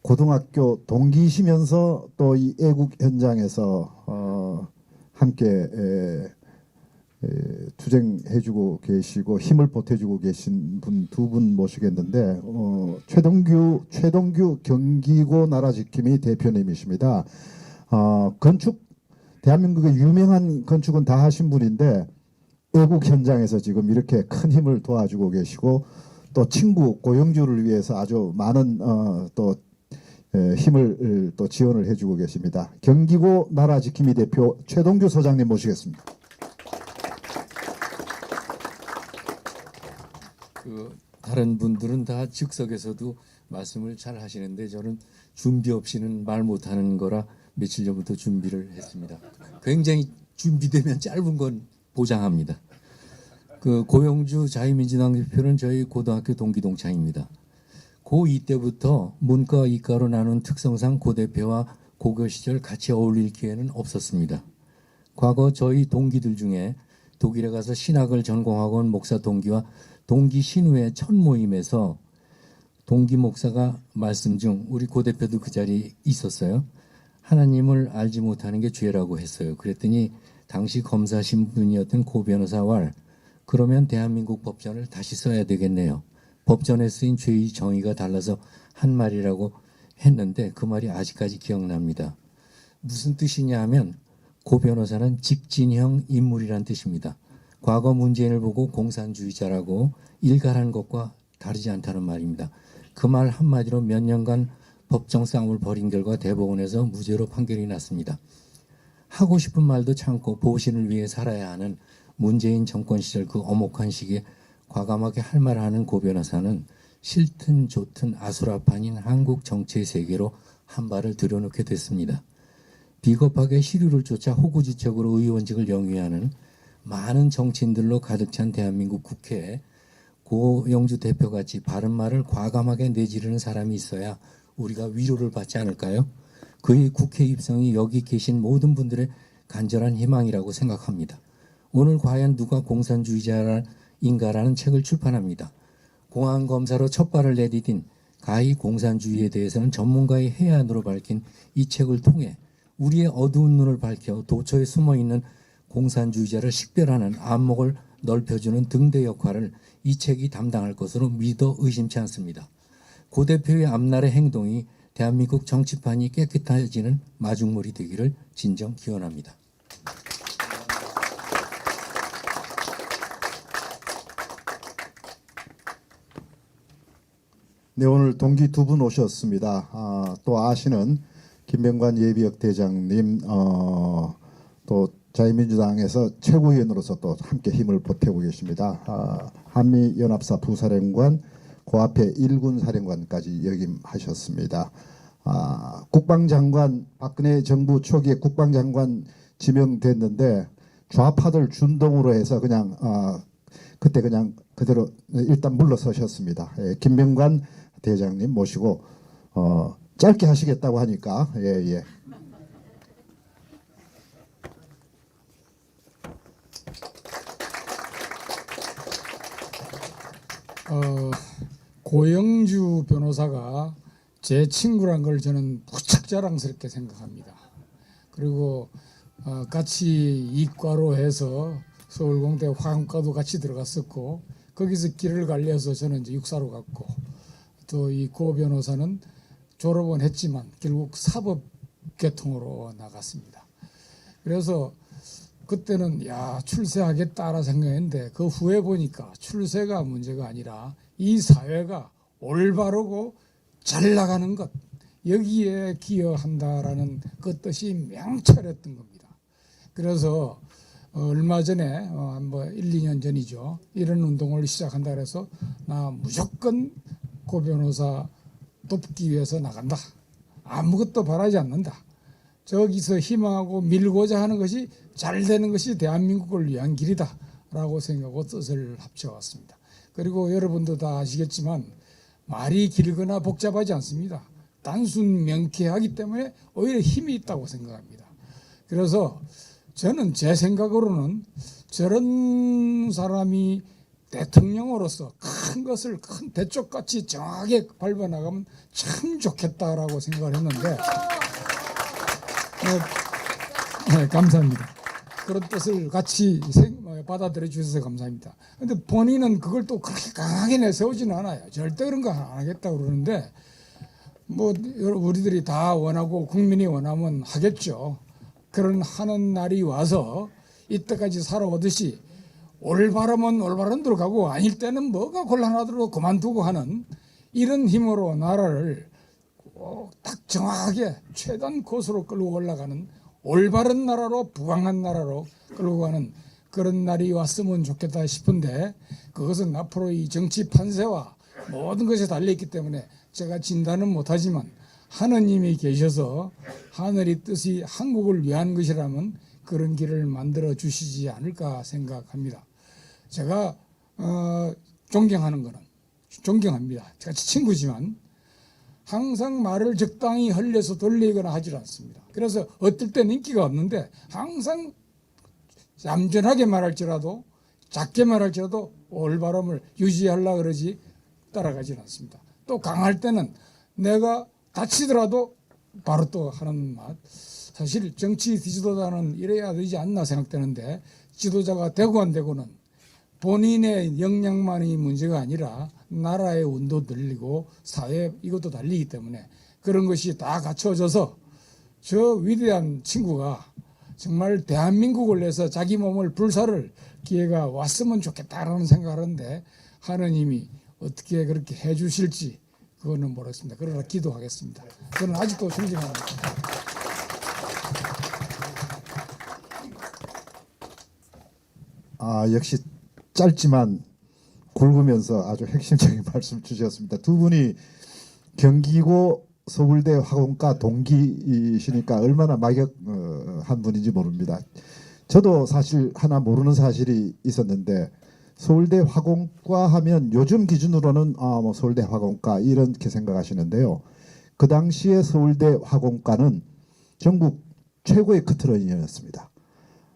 고등학교 동기시면서 또 이 애국 현장에서 함께 투쟁해주고 계시고 힘을 보태주고 계신 분 두 분 모시겠는데 최동규 경기고 나라지킴이 대표님이십니다. 건축 대한민국의 유명한 건축은 다 하신 분인데 애국 현장에서 지금 이렇게 큰 힘을 도와주고 계시고 또 친구 고영주를 위해서 아주 많은 또 힘을 또 지원을 해주고 계십니다. 경기고 나라지킴이 대표 최동규 소장님 모시겠습니다. 다른 분들은 다 즉석에서도 말씀을 잘 하시는데 저는 준비 없이는 말 못하는 거라 며칠 전부터 준비를 했습니다. 굉장히 준비되면 짧은 건 보장합니다. 그 고영주 자유민주당 대표는 저희 고등학교 동기 동창입니다. 고2 때부터 문과 이과로 나눈 특성상 고 대표와 고교 시절 같이 어울릴 기회는 없었습니다. 과거 저희 동기들 중에 독일에 가서 신학을 전공하고 온 목사 동기와 동기 신우의 첫 모임에서 동기 목사가 말씀 중 우리 고 대표도 그 자리에 있었어요. 하나님을 알지 못하는 게 죄라고 했어요. 그랬더니 당시 검사 신분이었던 고 변호사 왈 그러면 대한민국 법전을 다시 써야 되겠네요. 법전에 쓰인 죄의 정의가 달라서 한 말이라고 했는데 그 말이 아직까지 기억납니다. 무슨 뜻이냐 하면 고 변호사는 직진형 인물이란 뜻입니다. 과거 문재인을 보고 공산주의자라고 일갈한 것과 다르지 않다는 말입니다. 그 말 한마디로 몇 년간 법정 싸움을 벌인 결과 대법원에서 무죄로 판결이 났습니다. 하고 싶은 말도 참고 보신을 위해 살아야 하는 문재인 정권 시절 그 엄혹한 시기에 과감하게 할 말을 하는 고 변호사는 싫든 좋든 아수라판인 한국 정치의 세계로 한 발을 들여놓게 됐습니다. 비겁하게 시류를 쫓아 호구지책으로 의원직을 영위하는 많은 정치인들로 가득 찬 대한민국 국회에 고영주 대표같이 바른 말을 과감하게 내지르는 사람이 있어야 우리가 위로를 받지 않을까요? 그의 국회 입성이 여기 계신 모든 분들의 간절한 희망이라고 생각합니다. 오늘 과연 누가 공산주의자인가라는 책을 출판합니다. 공안 검사로 첫 발을 내디딘 가히 공산주의에 대해서는 전문가의 해안으로 밝힌 이 책을 통해 우리의 어두운 눈을 밝혀 도처에 숨어 있는 공산주의자를 식별하는 안목을 넓혀주는 등대 역할을 이 책이 담당할 것으로 믿어 의심치 않습니다. 고 대표의 앞날의 행동이 대한민국 정치판이 깨끗해지는 마중물이 되기를 진정 기원합니다. 네, 오늘 동기 두 분 오셨습니다. 또 아시는 김병관 예비역 대장님, 또 자유민주당에서 최고위원으로서 또 함께 힘을 보태고 계십니다. 한미연합사 부사령관, 그 앞에 일군 사령관까지 역임하셨습니다. 국방장관, 박근혜 정부 초기에 국방장관 지명됐는데 좌파들 준동으로 해서 그냥 그때 그냥 그대로 일단 물러서셨습니다. 예, 김병관 대장님 모시고 짧게 하시겠다고 하니까 예. 고영주 변호사가 제 친구란 걸 저는 무척 자랑스럽게 생각합니다. 그리고 같이 이과로 해서 서울공대 화학과도 같이 들어갔었고 거기서 길을 갈려서 저는 이제 육사로 갔고 또 이 고 변호사는 졸업은 했지만 결국 사법계통으로 나갔습니다. 그래서 그때는 출세하겠다라 생각했는데 그 후에 보니까 출세가 문제가 아니라 이 사회가 올바르고 잘 나가는 것 여기에 기여한다라는 그 뜻이 명철했던 겁니다. 그래서 얼마 전에 뭐 1, 2년 전이죠. 이런 운동을 시작한다 그래서 나 무조건 고 변호사 돕기 위해서 나간다. 아무것도 바라지 않는다. 저기서 희망하고 밀고자 하는 것이 잘 되는 것이 대한민국을 위한 길이다 라고 생각하고 뜻을 합쳐왔습니다. 그리고 여러분도 다 아시겠지만 말이 길거나 복잡하지 않습니다. 단순 명쾌하기 때문에 오히려 힘이 있다고 생각합니다. 그래서 저는 제 생각으로는 저런 사람이 대통령으로서 큰 것을 큰 대쪽같이 정확하게 밟아나가면 참 좋겠다라고 생각을 했는데 네, 감사합니다. 그런 뜻을 같이 받아들여 주셔서 감사합니다. 그런데 본인은 그걸 또 그렇게 강하게 내세우지는 않아요. 절대 그런 거 안 하겠다고 그러는데 뭐 우리들이 다 원하고 국민이 원하면 하겠죠. 그런 하는 날이 와서 이때까지 살아오듯이 올바르면 올바른 대로 가고 아닐 때는 뭐가 곤란하더라도 그만두고 하는 이런 힘으로 나라를 딱 정확하게 최단 코스로 끌고 올라가는 올바른 나라로 부강한 나라로 끌고 가는 그런 날이 왔으면 좋겠다 싶은데 그것은 앞으로 이 정치 판세와 모든 것이 달려있기 때문에 제가 진단은 못하지만 하느님이 계셔서 하늘의 뜻이 한국을 위한 것이라면 그런 길을 만들어 주시지 않을까 생각합니다. 제가 존경하는 거는 존경합니다. 제가 친구지만 항상 말을 적당히 흘려서 돌리거나 하질 않습니다. 그래서 어떨 땐 인기가 없는데 항상 얌전하게 말할지라도 작게 말할지라도 올바름을 유지하려고 그러지 따라가질 않습니다. 또 강할 때는 내가 다치더라도 바로 또 하는 맛. 사실 정치 지도자는 이래야 되지 않나 생각되는데 지도자가 되고 안 되고는 본인의 역량만이 문제가 아니라 나라의 운도 들리고 사회 이것도 달리기 때문에 그런 것이 다 갖춰져서 저 위대한 친구가 정말 대한민국을 위해서 자기 몸을 불사를 기회가 왔으면 좋겠다라는 생각을 하는데 하느님이 어떻게 그렇게 해 주실지 그거는 모르겠습니다. 그러나 기도하겠습니다. 저는 아직도 존경합니다. 역시 짧지만 굵으면서 아주 핵심적인 말씀 주셨습니다. 두 분이 경기고 서울대 화공과 동기이시니까 얼마나 막역한 분인지 모릅니다. 저도 사실 하나 모르는 사실이 있었는데 서울대 화공과 하면 요즘 기준으로는 뭐 서울대 화공과 이렇게 생각하시는데요. 그 당시에 서울대 화공과는 전국 최고의 커트라인이었습니다.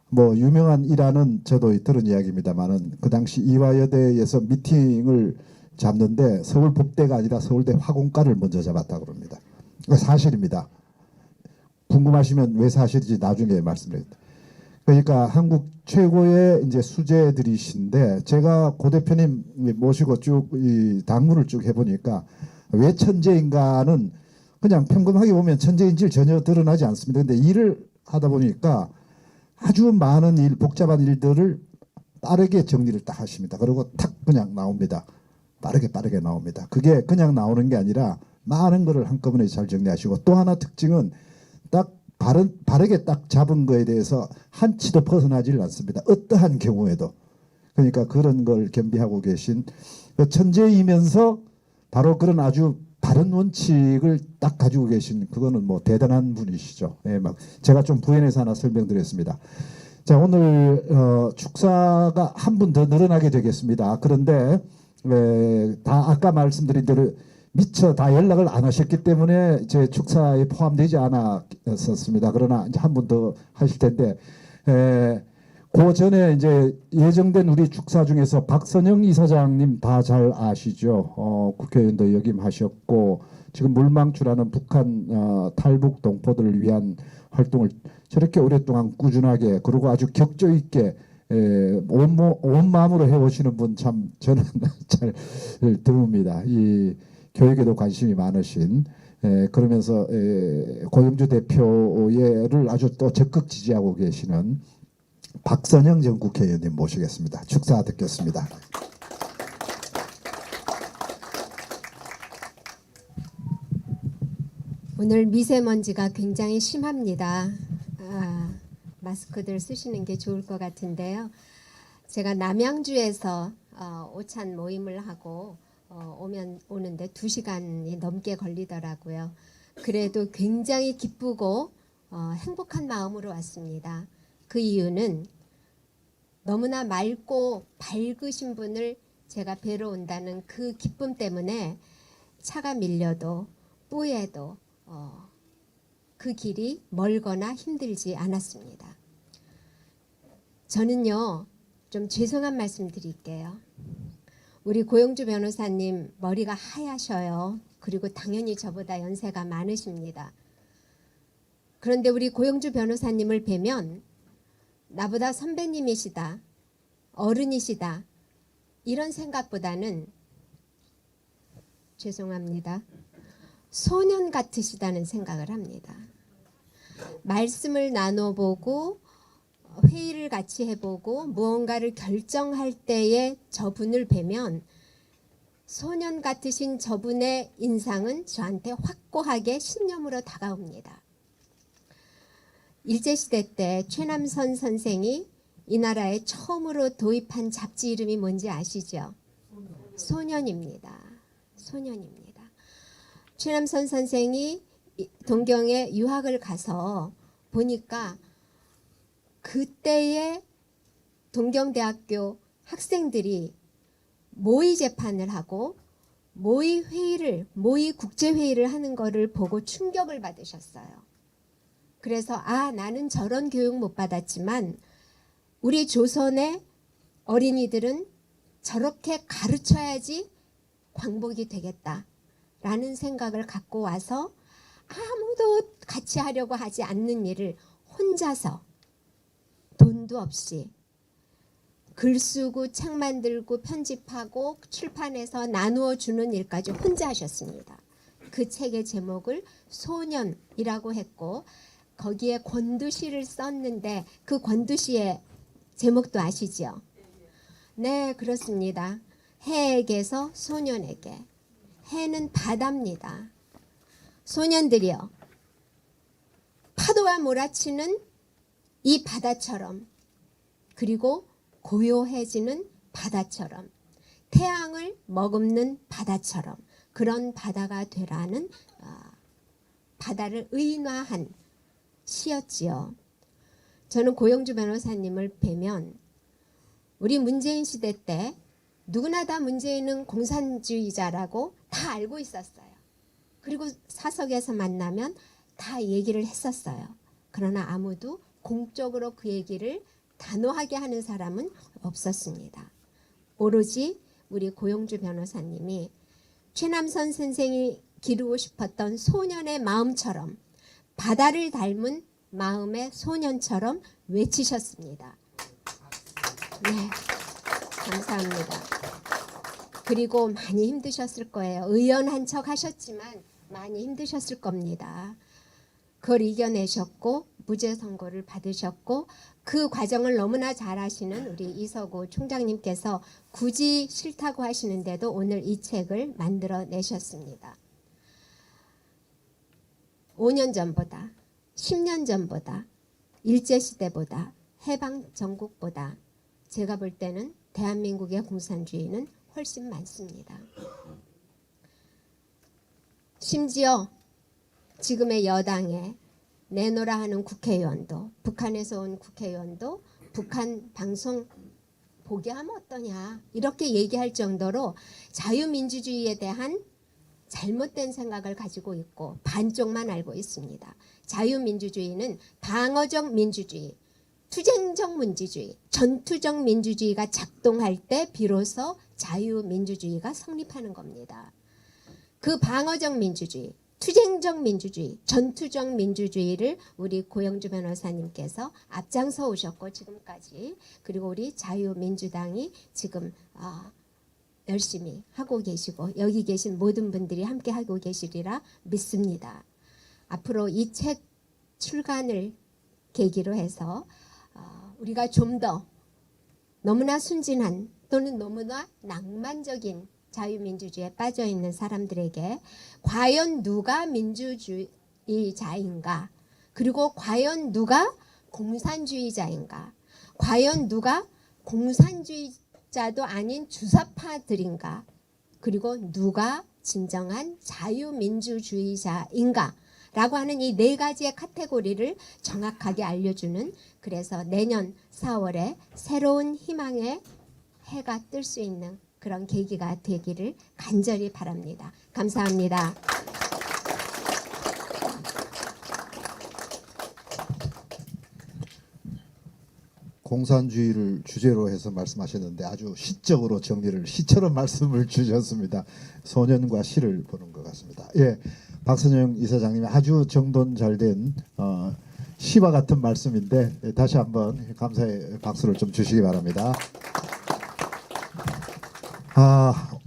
뭐 유명한 일화는 저도 들은 이야기입니다만은 그 당시 이화여대에서 미팅을 잡는데 서울법대가 아니라 서울대 화공과를 먼저 잡았다고 그럽니다. 사실입니다. 궁금하시면 왜 사실인지 나중에 말씀드립니다. 그러니까 한국 최고의 이제 수재들이신데 제가 고 대표님 모시고 쭉 이 당무를 쭉 해보니까 왜 천재인가는 그냥 평범하게 보면 천재인지 전혀 드러나지 않습니다. 근데 일을 하다 보니까 아주 많은 일, 복잡한 일들을 빠르게 정리를 딱 하십니다. 그리고 탁 그냥 나옵니다. 빠르게 나옵니다. 그게 그냥 나오는 게 아니라 많은 거를 한꺼번에 잘 정리하시고 또 하나 특징은 딱 바르게 딱 잡은 거에 대해서 한치도 벗어나질 않습니다. 어떠한 경우에도. 그러니까 그런 걸 겸비하고 계신 천재이면서 바로 그런 아주 바른 원칙을 딱 가지고 계신 그거는 뭐 대단한 분이시죠. 예, 막 제가 좀 부연해서 하나 설명드렸습니다. 자, 오늘 축사가 한 분 더 늘어나게 되겠습니다. 그런데 다 아까 말씀드린 대로 미처 다 연락을 안 하셨기 때문에 제 축사에 포함되지 않았었습니다. 그러나 이제 한 분 더 하실 텐데 그 전에 이제 예정된 우리 축사 중에서 박선영 이사장님 다 잘 아시죠? 국회의원도 역임하셨고 지금 물망추라는 북한 탈북 동포들을 위한 활동을 저렇게 오랫동안 꾸준하게 그리고 아주 격조 있게 온 마음으로 해오시는 분 참 저는 잘 드뭅니다. 이 교육에도 관심이 많으신 그러면서 고영주 대표를 아주 또 적극 지지하고 계시는 박선영 전 국회의원님 모시겠습니다. 축사 듣겠습니다. 오늘 미세먼지가 굉장히 심합니다. 마스크들 쓰시는 게 좋을 것 같은데요. 제가 남양주에서 오찬 모임을 하고 오는데 2시간이 넘게 걸리더라고요. 그래도 굉장히 기쁘고 행복한 마음으로 왔습니다. 그 이유는 너무나 맑고 밝으신 분을 제가 뵈러 온다는 그 기쁨 때문에 차가 밀려도 뿌에도 그 길이 멀거나 힘들지 않았습니다. 저는요, 좀 죄송한 말씀 드릴게요. 우리 고영주 변호사님 머리가 하얗셔요. 그리고 당연히 저보다 연세가 많으십니다. 그런데 우리 고영주 변호사님을 뵈면 나보다 선배님이시다, 어른이시다 이런 생각보다는 죄송합니다. 소년 같으시다는 생각을 합니다. 말씀을 나눠보고 회의를 같이 해보고 무언가를 결정할 때에 저분을 뵈면 소년 같으신 저분의 인상은 저한테 확고하게 신념으로 다가옵니다. 일제시대 때 최남선 선생이 이 나라에 처음으로 도입한 잡지 이름이 뭔지 아시죠? 소년입니다. 소년입니다. 최남선 선생이 동경에 유학을 가서 보니까 그때의 동경대학교 학생들이 모의 재판을 하고 모의 국제회의를 하는 거를 보고 충격을 받으셨어요. 그래서 나는 저런 교육 못 받았지만 우리 조선의 어린이들은 저렇게 가르쳐야지 광복이 되겠다라는 생각을 갖고 와서 아무도 같이 하려고 하지 않는 일을 혼자서 돈도 없이 글 쓰고 책 만들고 편집하고 출판해서 나누어 주는 일까지 혼자 하셨습니다. 그 책의 제목을 소년이라고 했고 거기에 권두시를 썼는데 그 권두시의 제목도 아시죠? 네, 그렇습니다. 해에게서 소년에게. 해는 바다입니다. 소년들이여, 파도가 몰아치는 이 바다처럼, 그리고 고요해지는 바다처럼, 태양을 머금는 바다처럼 그런 바다가 되라는 바다를 의인화한 시였지요. 저는 고영주 변호사님을 뵈면 우리 문재인 시대 때 누구나 다 문재인은 공산주의자라고 다 알고 있었어요. 그리고 사석에서 만나면 다 얘기를 했었어요. 그러나 아무도 공적으로 그 얘기를 단호하게 하는 사람은 없었습니다. 오로지 우리 고용주 변호사님이 최남선 선생이 기르고 싶었던 소년의 마음처럼 바다를 닮은 마음의 소년처럼 외치셨습니다. 네, 감사합니다. 그리고 많이 힘드셨을 거예요. 의연한 척 하셨지만 많이 힘드셨을 겁니다. 그걸 이겨내셨고 무죄 선고를 받으셨고 그 과정을 너무나 잘 아시는 우리 이서구 총장님께서 굳이 싫다고 하시는데도 오늘 이 책을 만들어내셨습니다. 5년 전보다 10년 전보다 일제시대보다 해방전국보다 제가 볼 때는 대한민국의 공산주의는 훨씬 많습니다. 심지어 지금의 여당에 내노라 하는 국회의원도 북한에서 온 국회의원도 북한 방송 보게 하면 어떠냐 이렇게 얘기할 정도로 자유민주주의에 대한 잘못된 생각을 가지고 있고 반쪽만 알고 있습니다. 자유민주주의는 방어적 민주주의, 투쟁적 민주주의, 전투적 민주주의가 작동할 때 비로소 자유민주주의가 성립하는 겁니다. 그 방어적 민주주의, 투쟁적 민주주의, 전투적 민주주의를 우리 고영주 변호사님께서 앞장서 오셨고 지금까지 그리고 우리 자유민주당이 지금 열심히 하고 계시고 여기 계신 모든 분들이 함께 하고 계시리라 믿습니다. 앞으로 이 책 출간을 계기로 해서 우리가 좀 더 너무나 순진한 또는 너무나 낭만적인 자유민주주의에 빠져있는 사람들에게 과연 누가 민주주의자인가 그리고 과연 누가 공산주의자인가 과연 누가 공산주의자도 아닌 주사파들인가 그리고 누가 진정한 자유민주주의자인가 라고 하는 이 네 가지의 카테고리를 정확하게 알려주는 그래서 내년 4월에 새로운 희망의 해가 뜰 수 있는 그런 계기가 되기를 간절히 바랍니다. 감사합니다. 공산주의를 주제로 해서 말씀하셨는데 아주 시적으로 정리를 시처럼 말씀을 주셨습니다. 소년과 시를 보는 것 같습니다. 예, 박선영 이사장님이 아주 정돈 잘된 시와 같은 말씀인데 다시 한번 감사의 박수를 좀 주시기 바랍니다.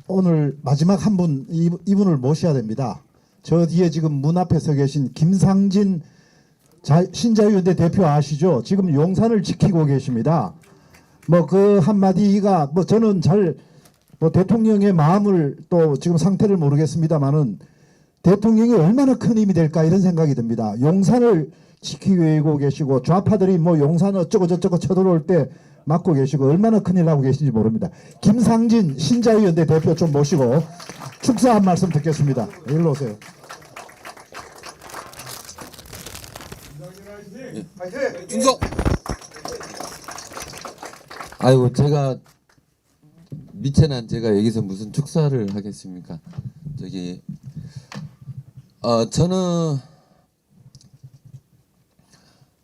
오늘 마지막 한 분 이분을 모셔야 됩니다. 저 뒤에 지금 문 앞에 서 계신 김상진 신자유연대 대표 아시죠? 지금 용산을 지키고 계십니다. 뭐 그 한마디가 뭐 저는 잘 뭐 대통령의 마음을 또 지금 상태를 모르겠습니다만은 대통령이 얼마나 큰 힘이 될까 이런 생각이 듭니다. 용산을 지키고 계시고 좌파들이 뭐 용산 어쩌고 저쩌고 쳐들어올 때 맡고 계시고 얼마나 큰일 하고 계신지 모릅니다. 김상진 신자유연대 대표 좀 모시고 축사 한 말씀 듣겠습니다. 일로 오세요. 중성. 아이고 제가 미천한 제가 여기서 무슨 축사를 하겠습니까? 저기 저는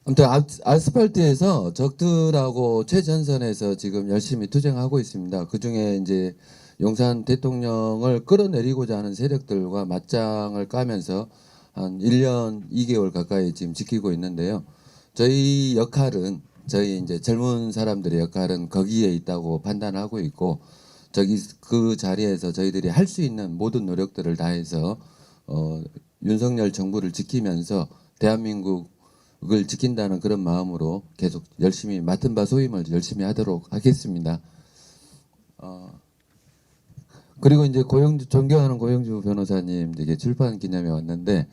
아무튼 아스팔트에서 적들하고 최전선에서 지금 열심히 투쟁하고 있습니다. 그 중에 이제 용산 대통령을 끌어내리고자 하는 세력들과 맞짱을 까면서 한 1년 2개월 가까이 지금 지키고 있는데요. 저희 역할은 저희 이제 젊은 사람들의 역할은 거기에 있다고 판단하고 있고 저기 그 자리에서 저희들이 할 수 있는 모든 노력들을 다해서 윤석열 정부를 지키면서 대한민국을 지킨다는 그런 마음으로 계속 열심히 맡은 바 소임을 열심히 하도록 하겠습니다. 그리고 이제 존경하는 고영주 변호사님 이게 출판 기념회 왔는데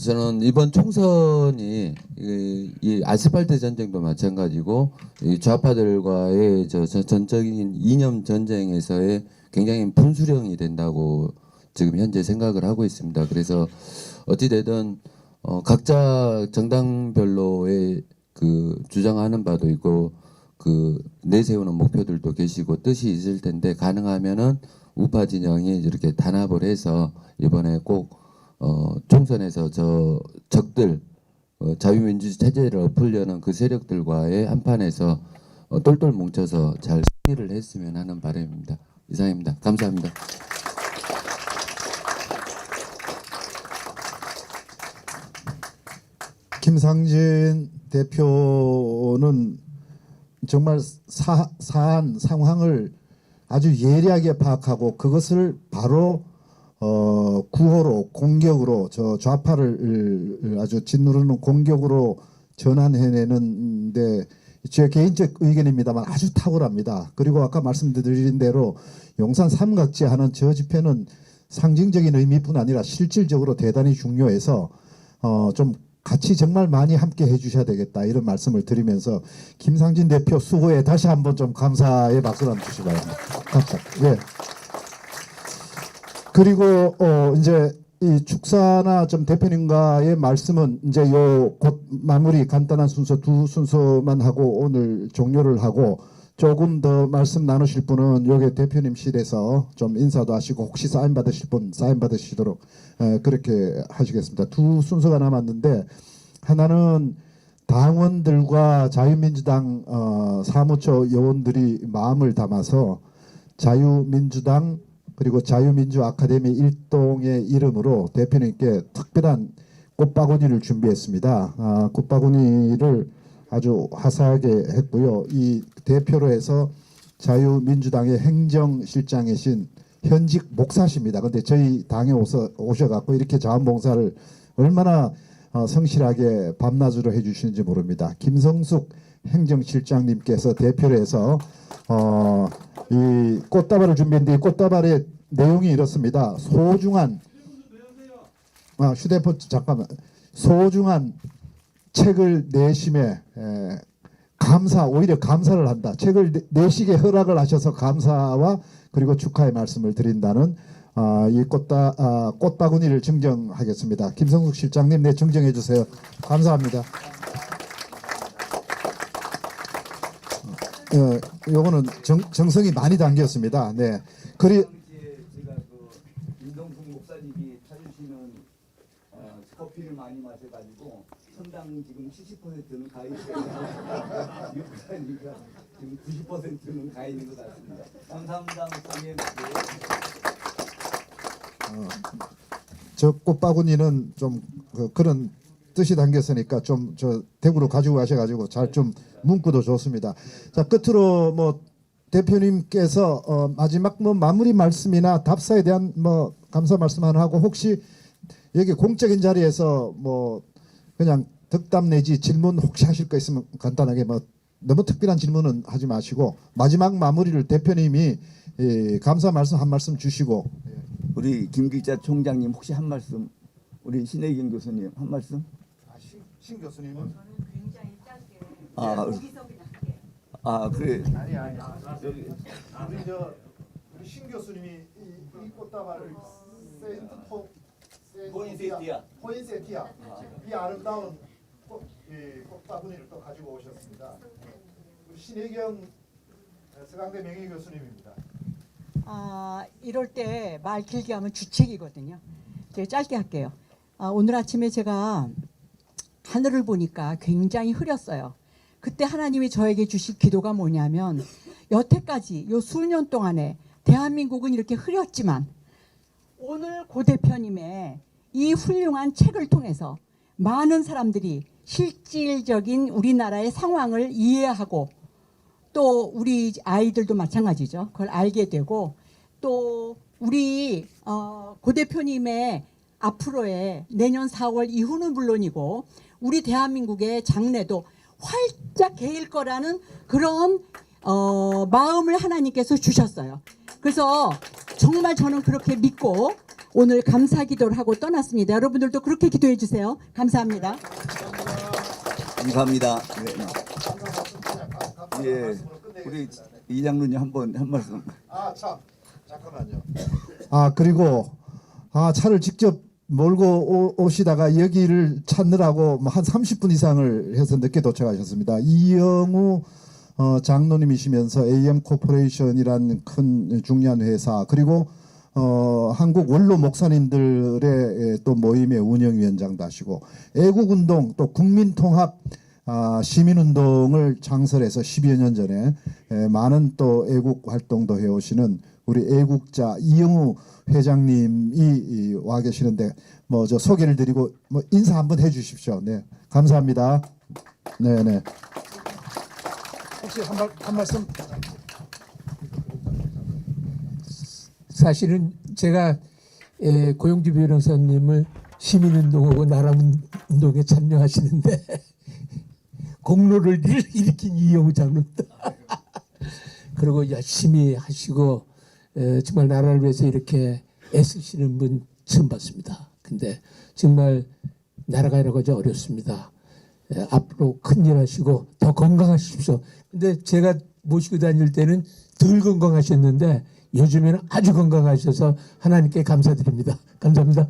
저는 이번 총선이 이 아스팔트 전쟁도 마찬가지고 이 좌파들과의 전적인 이념 전쟁에서의 굉장히 분수령이 된다고 지금 현재 생각을 하고 있습니다. 그래서 어찌 되든 각자 정당별로의 그 주장하는 바도 있고 그 내세우는 목표들도 계시고 뜻이 있을 텐데 가능하면은 우파 진영이 이렇게 단합을 해서 이번에 꼭 총선에서 저 적들 자유민주 체제를 엎으려는 그 세력들과의 한판에서 똘똘 뭉쳐서 잘 승리를 했으면 하는 바람입니다. 이상입니다. 감사합니다. 김상진 대표는 정말 사안 상황을 아주 예리하게 파악하고 그것을 바로 구호로 공격으로 저 좌파를 아주 짓누르는 공격으로 전환해내는데 제 개인적 의견입니다만 아주 탁월합니다. 그리고 아까 말씀드린 대로 용산 삼각지 하는 저 집회는 상징적인 의미뿐 아니라 실질적으로 대단히 중요해서 좀 같이 정말 많이 함께 해주셔야 되겠다 이런 말씀을 드리면서 김상진 대표 수고에 다시 한번 좀 감사의 박수를 한번 주시기 바랍니다. 감사. 예. 그리고 이제 이 축사나 좀 대표님과의 말씀은 이제 요 곧 마무리 간단한 순서 두 순서만 하고 오늘 종료를 하고 조금 더 말씀 나누실 분은 여기 대표님실에서 좀 인사도 하시고 혹시 사인 받으실 분 사인 받으시도록 그렇게 하시겠습니다. 두 순서가 남았는데 하나는 당원들과 자유민주당 사무처 요원들이 마음을 담아서 자유민주당 그리고 자유민주 아카데미 일동의 이름으로 대표님께 특별한 꽃바구니를 준비했습니다. 꽃바구니를 아주 화사하게 했고요. 이 대표로 해서 자유민주당의 행정실장이신 현직 목사십니다. 근데 저희 당에 오셔갖고 이렇게 자원봉사를 얼마나 성실하게 밤낮으로 해주시는지 모릅니다. 김성숙 행정실장님께서 대표로 해서 이 꽃다발을 준비했는데 이 꽃다발의 내용이 이렇습니다. 소중한 휴대폰 잠깐만 소중한 책을 내심에 오히려 감사를 한다. 책을 내시게 허락을 하셔서 감사와 그리고 축하의 말씀을 드린다는 이 꽃바구니를 증정하겠습니다. 김성숙 실장님, 네 증정해 주세요. 감사합니다. 요거는 정성이 많이 담겼습니다. 네. 제가 임동숙 목사님이 찾으시는 커피를 많이 마셔가지고 선당 지금 70%는 가 있어요. 목사님과 지금 90%는 가 있는 것 같습니다. 감사합니다, 목사님. 저 꽃바구니는 좀 그런 뜻이 담겼으니까 좀 저 대구로 가지고 가셔가지고 잘 좀 문구도 좋습니다. 자 끝으로 뭐 대표님께서 마지막 뭐 마무리 말씀이나 답사에 대한 뭐 감사 말씀 하나 하고 혹시 여기 공적인 자리에서 뭐 그냥 덕담 내지 질문 혹시 하실 거 있으면 간단하게 뭐 너무 특별한 질문은 하지 마시고 마지막 마무리를 대표님이 감사 말씀 한 말씀 주시고 우리 김기자 총장님 혹시 한 말씀 우리 신혜경 교수님 한 말씀 신 교수님은 그래 우리 신 교수님이 이 꽃다발을 포인세티아 이 아름다운 꽃바구니를 또 가지고 오셨습니다. 우리 신혜경 서강대 명예 교수님입니다. 이럴 때 말 길게 하면 주책이거든요. 제가 짧게 할게요. 오늘 아침에 제가 하늘을 보니까 굉장히 흐렸어요. 그때 하나님이 저에게 주실 기도가 뭐냐면 여태까지 요 수년 동안에 대한민국은 이렇게 흐렸지만 오늘 고 대표님의 이 훌륭한 책을 통해서 많은 사람들이 실질적인 우리나라의 상황을 이해하고 또 우리 아이들도 마찬가지죠. 그걸 알게 되고 또 우리 고 대표님의 앞으로의 내년 4월 이후는 물론이고 우리 대한민국의 장래도 활짝 개일 거라는 그런 마음을 하나님께서 주셨어요. 그래서 정말 저는 그렇게 믿고 오늘 감사 기도를 하고 떠났습니다. 여러분들도 그렇게 기도해 주세요. 감사합니다. 감사합니다. 네. 예, 우리 이장로님 한 말씀. 잠깐만요. 그리고 차를 직접 몰고 오시다가 여기를 찾느라고 한 30분 이상을 해서 늦게 도착하셨습니다. 이영우 장로님이시면서 AM 코퍼레이션이라는 큰 중요한 회사 그리고 한국 원로 목사님들의 또 모임의 운영위원장도 하시고 애국운동 또 국민통합 시민운동을 창설해서 10여 년 전에 많은 또 애국 활동도 해오시는 우리 애국자 이영우 회장님이 와 계시는데 뭐 저 소개를 드리고 뭐 인사 한번 해주십시오. 네, 감사합니다. 네네. 혹시 한 말씀. 사실은 제가 고영주 변호사님을 시민운동하고 나라운동에 참여하시는데 공로를 일으킨 이영우 장로다. 그리고 열심히 하시고 정말 나라를 위해서 이렇게 애쓰시는 분 처음 봤습니다. 근데 정말 나라가 여러 가지 어렵습니다. 앞으로 큰일 하시고 더 건강하십시오. 근데 제가 모시고 다닐 때는 덜 건강하셨는데 요즘에는 아주 건강하셔서 하나님께 감사드립니다. 감사합니다.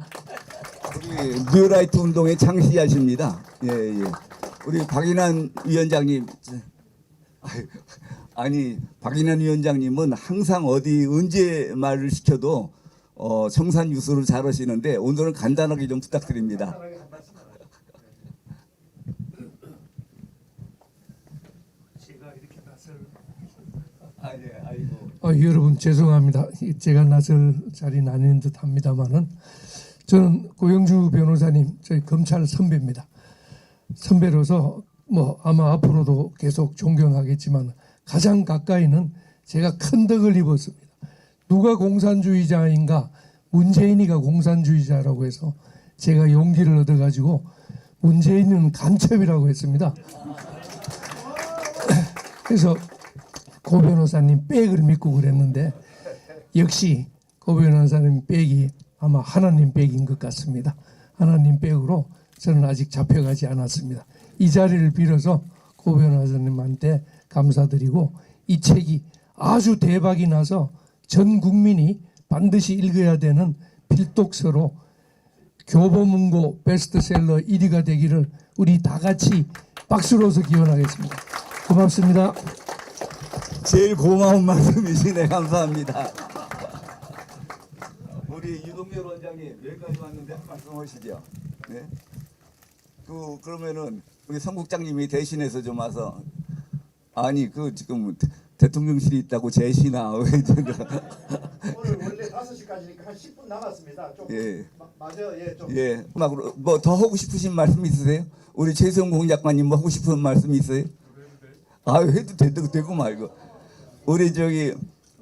우리 뉴라이트 운동의 창시자십니다. 예, 예. 우리 박인환 위원장님, 아니 박인환 위원장님은 항상 어디 언제 말을 시켜도 청산 유수를 잘하시는데 오늘은 간단하게 좀 부탁드립니다. 여러분 죄송합니다. 제가 나설 자리는 아닌 듯합니다만은 저는 고영주 변호사님 저희 검찰 선배입니다. 선배로서 뭐 아마 앞으로도 계속 존경하겠지만 가장 가까이는 제가 큰 덕을 입었습니다. 누가 공산주의자인가? 문재인이가 공산주의자라고 해서 제가 용기를 얻어가지고 문재인은 간첩이라고 했습니다. 그래서 고 변호사님 백을 믿고 그랬는데 역시 고 변호사님 백이 아마 하나님 백인 것 같습니다. 하나님 백으로 저는 아직 잡혀가지 않았습니다. 이 자리를 빌어서 고 변호사님한테 감사드리고 이 책이 아주 대박이 나서 전 국민이 반드시 읽어야 되는 필독서로 교보문고 베스트셀러 1위가 되기를 우리 다 같이 박수로서 기원하겠습니다. 고맙습니다. 제일 고마운 말씀이시네. 감사합니다. 우리 유동열 원장님 여기까지 왔는데 한 말씀 하시죠. 네. 그러면은 우리 성 국장님이 대신해서 좀 와서 아니 지금 대통령실이 있다고 제시나 오늘 원래 5시까지니까 한 10분 남았습니다. 좀 예. 맞아요. 예, 좀. 예. 뭐 더 하고 싶으신 말씀 있으세요? 우리 최수영 공작관님 뭐 하고 싶은 말씀 있어요? 해도 되고 말고. 우리 저기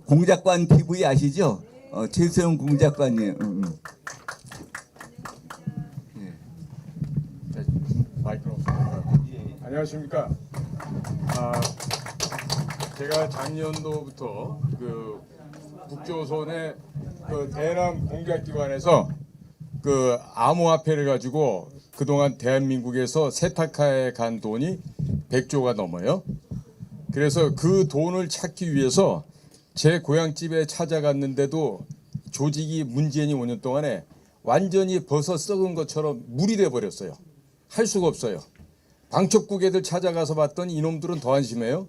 공작관 TV 아시죠? 최수영 공작관님. 안녕하십니까. 제가 작년도부터 그 북조선의 그 대남 공작기관에서 그 암호화폐를 가지고 그동안 대한민국에서 세탁하에 간 돈이 100조가 넘어요. 그래서 그 돈을 찾기 위해서 제 고향집에 찾아갔는데도 조직이 문재인이 5년 동안에 완전히 벌써 썩은 것처럼 물이 돼 버렸어요. 할 수가 없어요. 방첩국 애들 찾아가서 봤더니 이놈들은 더 안심해요.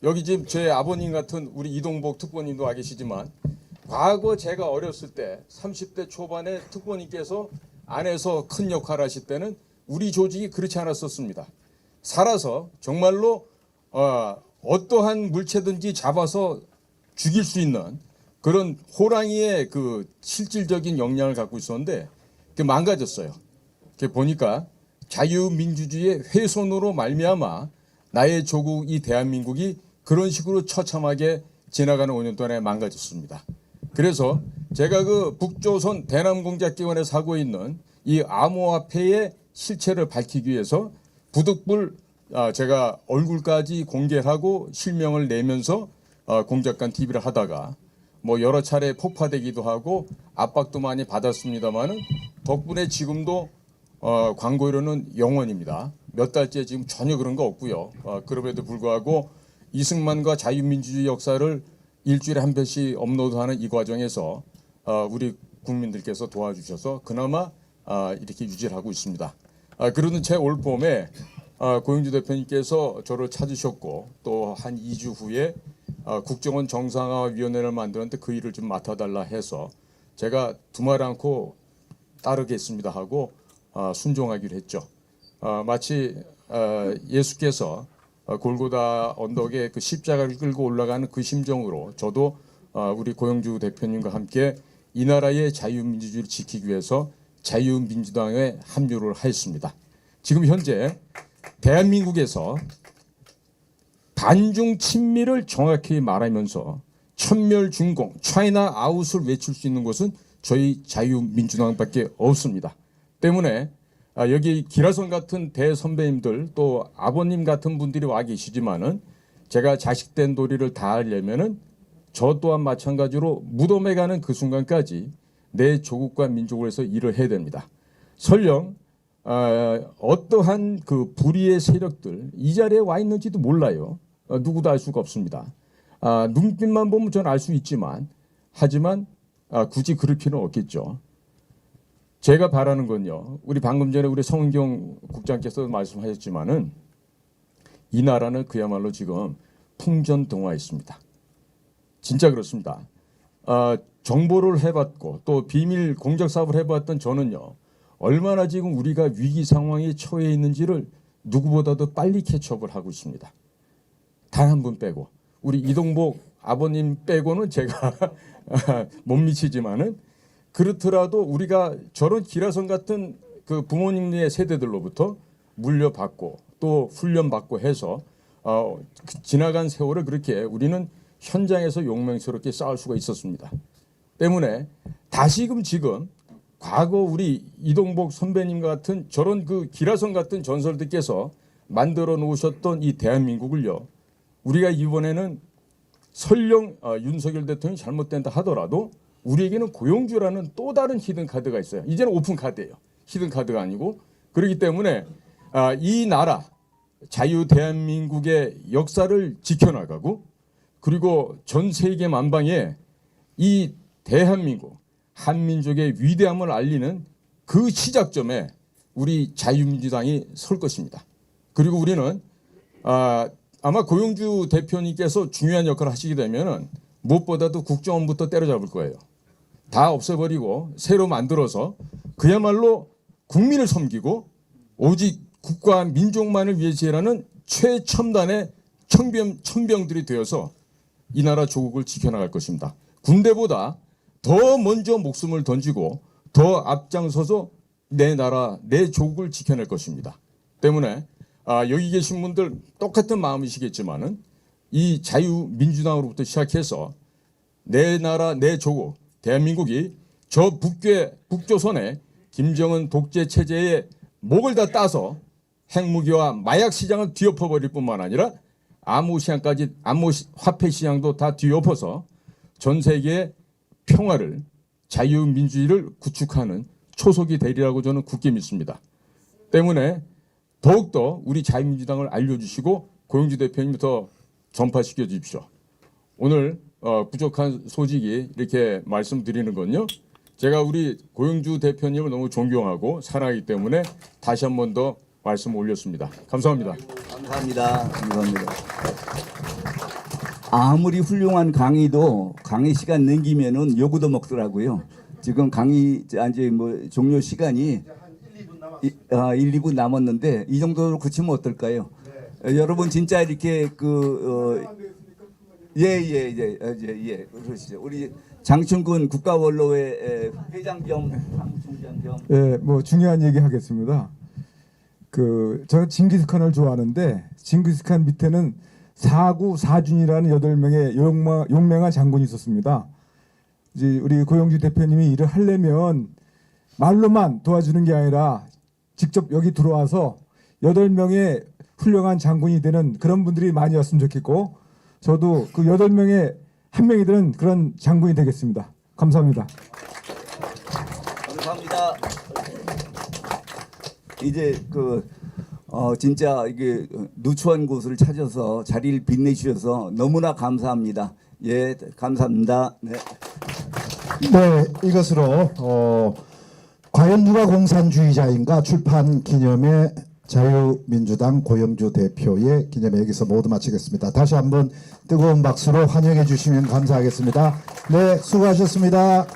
여기 지금 제 아버님 같은 우리 이동복 특보님도 와 계시지만 과거 제가 어렸을 때 30대 초반에 특보님께서 안에서 큰 역할을 하실 때는 우리 조직이 그렇지 않았었습니다. 살아서 정말로 어떠한 물체든지 잡아서 죽일 수 있는 그런 호랑이의 그 실질적인 역량을 갖고 있었는데 그게 망가졌어요. 그게 보니까 자유민주주의의 훼손으로 말미암아 나의 조국 이 대한민국이 그런 식으로 처참하게 지나가는 5년 동안에 망가졌습니다. 그래서 제가 그 북조선 대남공작기관에서 하고 있는 이 암호화폐의 실체를 밝히기 위해서 부득불 제가 얼굴까지 공개하고 실명을 내면서 공작관 TV를 하다가 뭐 여러 차례 폭파되기도 하고 압박도 많이 받았습니다만은 덕분에 지금도 광고료는 0원입니다. 몇 달째 지금 전혀 그런 거 없고요. 그럼에도 불구하고 이승만과 자유민주주의 역사를 일주일에 한 편씩 업로드하는 이 과정에서 우리 국민들께서 도와주셔서 그나마 이렇게 유지를 하고 있습니다. 그러는 제 올 봄에 고영주 대표님께서 저를 찾으셨고 또 한 2주 후에 국정원 정상화위원회를 만드는데 그 일을 좀 맡아달라 해서 제가 두말 않고 따르겠습니다 하고 순종하기로 했죠. 마치 예수께서 골고다 언덕에 그 십자가를 끌고 올라가는 그 심정으로 저도 우리 고영주 대표님과 함께 이 나라의 자유민주주의를 지키기 위해서 자유민주당에 합류를 하였습니다. 지금 현재 대한민국에서 반중 친미를 정확히 말하면서 천멸중공, 차이나 아웃을 외칠 수 있는 곳은 저희 자유민주당밖에 없습니다. 때문에 여기 기라성 같은 대선배님들 또 아버님 같은 분들이 와 계시지만은 제가 자식된 도리를 다하려면은 저 또한 마찬가지로 무덤에 가는 그 순간까지 내 조국과 민족을 위해서 일을 해야 됩니다. 설령 어떠한 그 불의의 세력들 이 자리에 와 있는지도 몰라요. 누구도 알 수가 없습니다. 눈빛만 보면 전 알 수 있지만 하지만 굳이 그럴 필요는 없겠죠. 제가 바라는 건요. 우리 방금 전에 우리 성은경 국장께서 말씀하셨지만은 이 나라는 그야말로 지금 풍전등화했습니다. 진짜 그렇습니다. 정보를 해봤고 또 비밀 공적 사업을 해봤던 저는요. 얼마나 지금 우리가 위기 상황에 처해 있는지를 누구보다도 빨리 캐치업을 하고 있습니다. 단 한 분 빼고 우리 이동복 아버님 빼고는 제가 못 미치지만은 그렇더라도 우리가 저런 기라성 같은 그 부모님의 세대들로부터 물려받고 또 훈련받고 해서 지나간 세월을 그렇게 우리는 현장에서 용맹스럽게 싸울 수가 있었습니다. 때문에 다시금 지금 과거 우리 이동복 선배님 같은 저런 그 기라성 같은 전설들께서 만들어 놓으셨던 이 대한민국을요. 우리가 이번에는 설령 윤석열 대통령이 잘못된다 하더라도 우리에게는 고용주라는 또 다른 히든 카드가 있어요. 이제는 오픈 카드예요. 히든 카드가 아니고. 그렇기 때문에 이 나라 자유 대한민국의 역사를 지켜나가고 그리고 전 세계 만방에 이 대한민국 한민족의 위대함을 알리는 그 시작점에 우리 자유민주당이 설 것입니다. 그리고 우리는 아마 고영주 대표님께서 중요한 역할을 하시게 되면은 무엇보다도 국정원부터 때려잡을 거예요. 다 없애버리고 새로 만들어서 그야말로 국민을 섬기고 오직 국가 민족만을 위해서 일하는 최첨단의 천병들이 되어서 이 나라 조국을 지켜나갈 것입니다. 군대보다 더 먼저 목숨을 던지고 더 앞장서서 내 나라, 내 조국을 지켜낼 것입니다. 때문에 여기 계신 분들 똑같은 마음이시겠지만은 이 자유민주당으로부터 시작해서 내 나라, 내 조국, 대한민국이 저 북조선의 김정은 독재 체제의 목을 다 따서 핵무기와 마약 시장을 뒤엎어버릴 뿐만 아니라 암호 화폐 시장도 다 뒤엎어서 전 세계의 평화를 자유민주주의를 구축하는 초석이 되리라고 저는 굳게 믿습니다. 때문에 더욱더 우리 자유민주당을 알려주시고 고영주 대표님부터 전파시켜 주십시오. 오늘 부족한 소식이 이렇게 말씀드리는 건요. 제가 우리 고영주 대표님을 너무 존경하고 사랑하기 때문에 다시 한 번 더 말씀 올렸습니다. 감사합니다. 감사합니다. 감사합니다. 아무리 훌륭한 강의도 강의 시간 넘기면은 요구도 먹더라고요. 지금 강의 이제 뭐 종료 시간이 1, 2분 남았는데 이 정도로 그치면 어떨까요? 여러분 진짜 이렇게 예, 그러시죠. 우리 장충근 국가원로회 회장 겸 사무총장 겸. 예, 뭐 중요한 얘기 하겠습니다. 저는 징기스칸을 좋아하는데 징기스칸 밑에는 사구 사준이라는 8명의 용맹한 장군이 있었습니다. 이제 우리 고영주 대표님이 일을 하려면 말로만 도와주는 게 아니라 직접 여기 들어와서 8명의 훌륭한 장군이 되는 그런 분들이 많이 왔으면 좋겠고 저도 그 8명의 한 명이 되는 그런 장군이 되겠습니다. 감사합니다. 감사합니다. 이제 진짜 이게 누추한 곳을 찾아서 자리를 빛내주셔서 너무나 감사합니다. 예, 감사합니다. 네. 네, 이것으로 과연 누가 공산주의자인가 출판 기념회 자유민주당 고영주 대표의 기념회 여기서 모두 마치겠습니다. 다시 한번 뜨거운 박수로 환영해 주시면 감사하겠습니다. 네, 수고하셨습니다.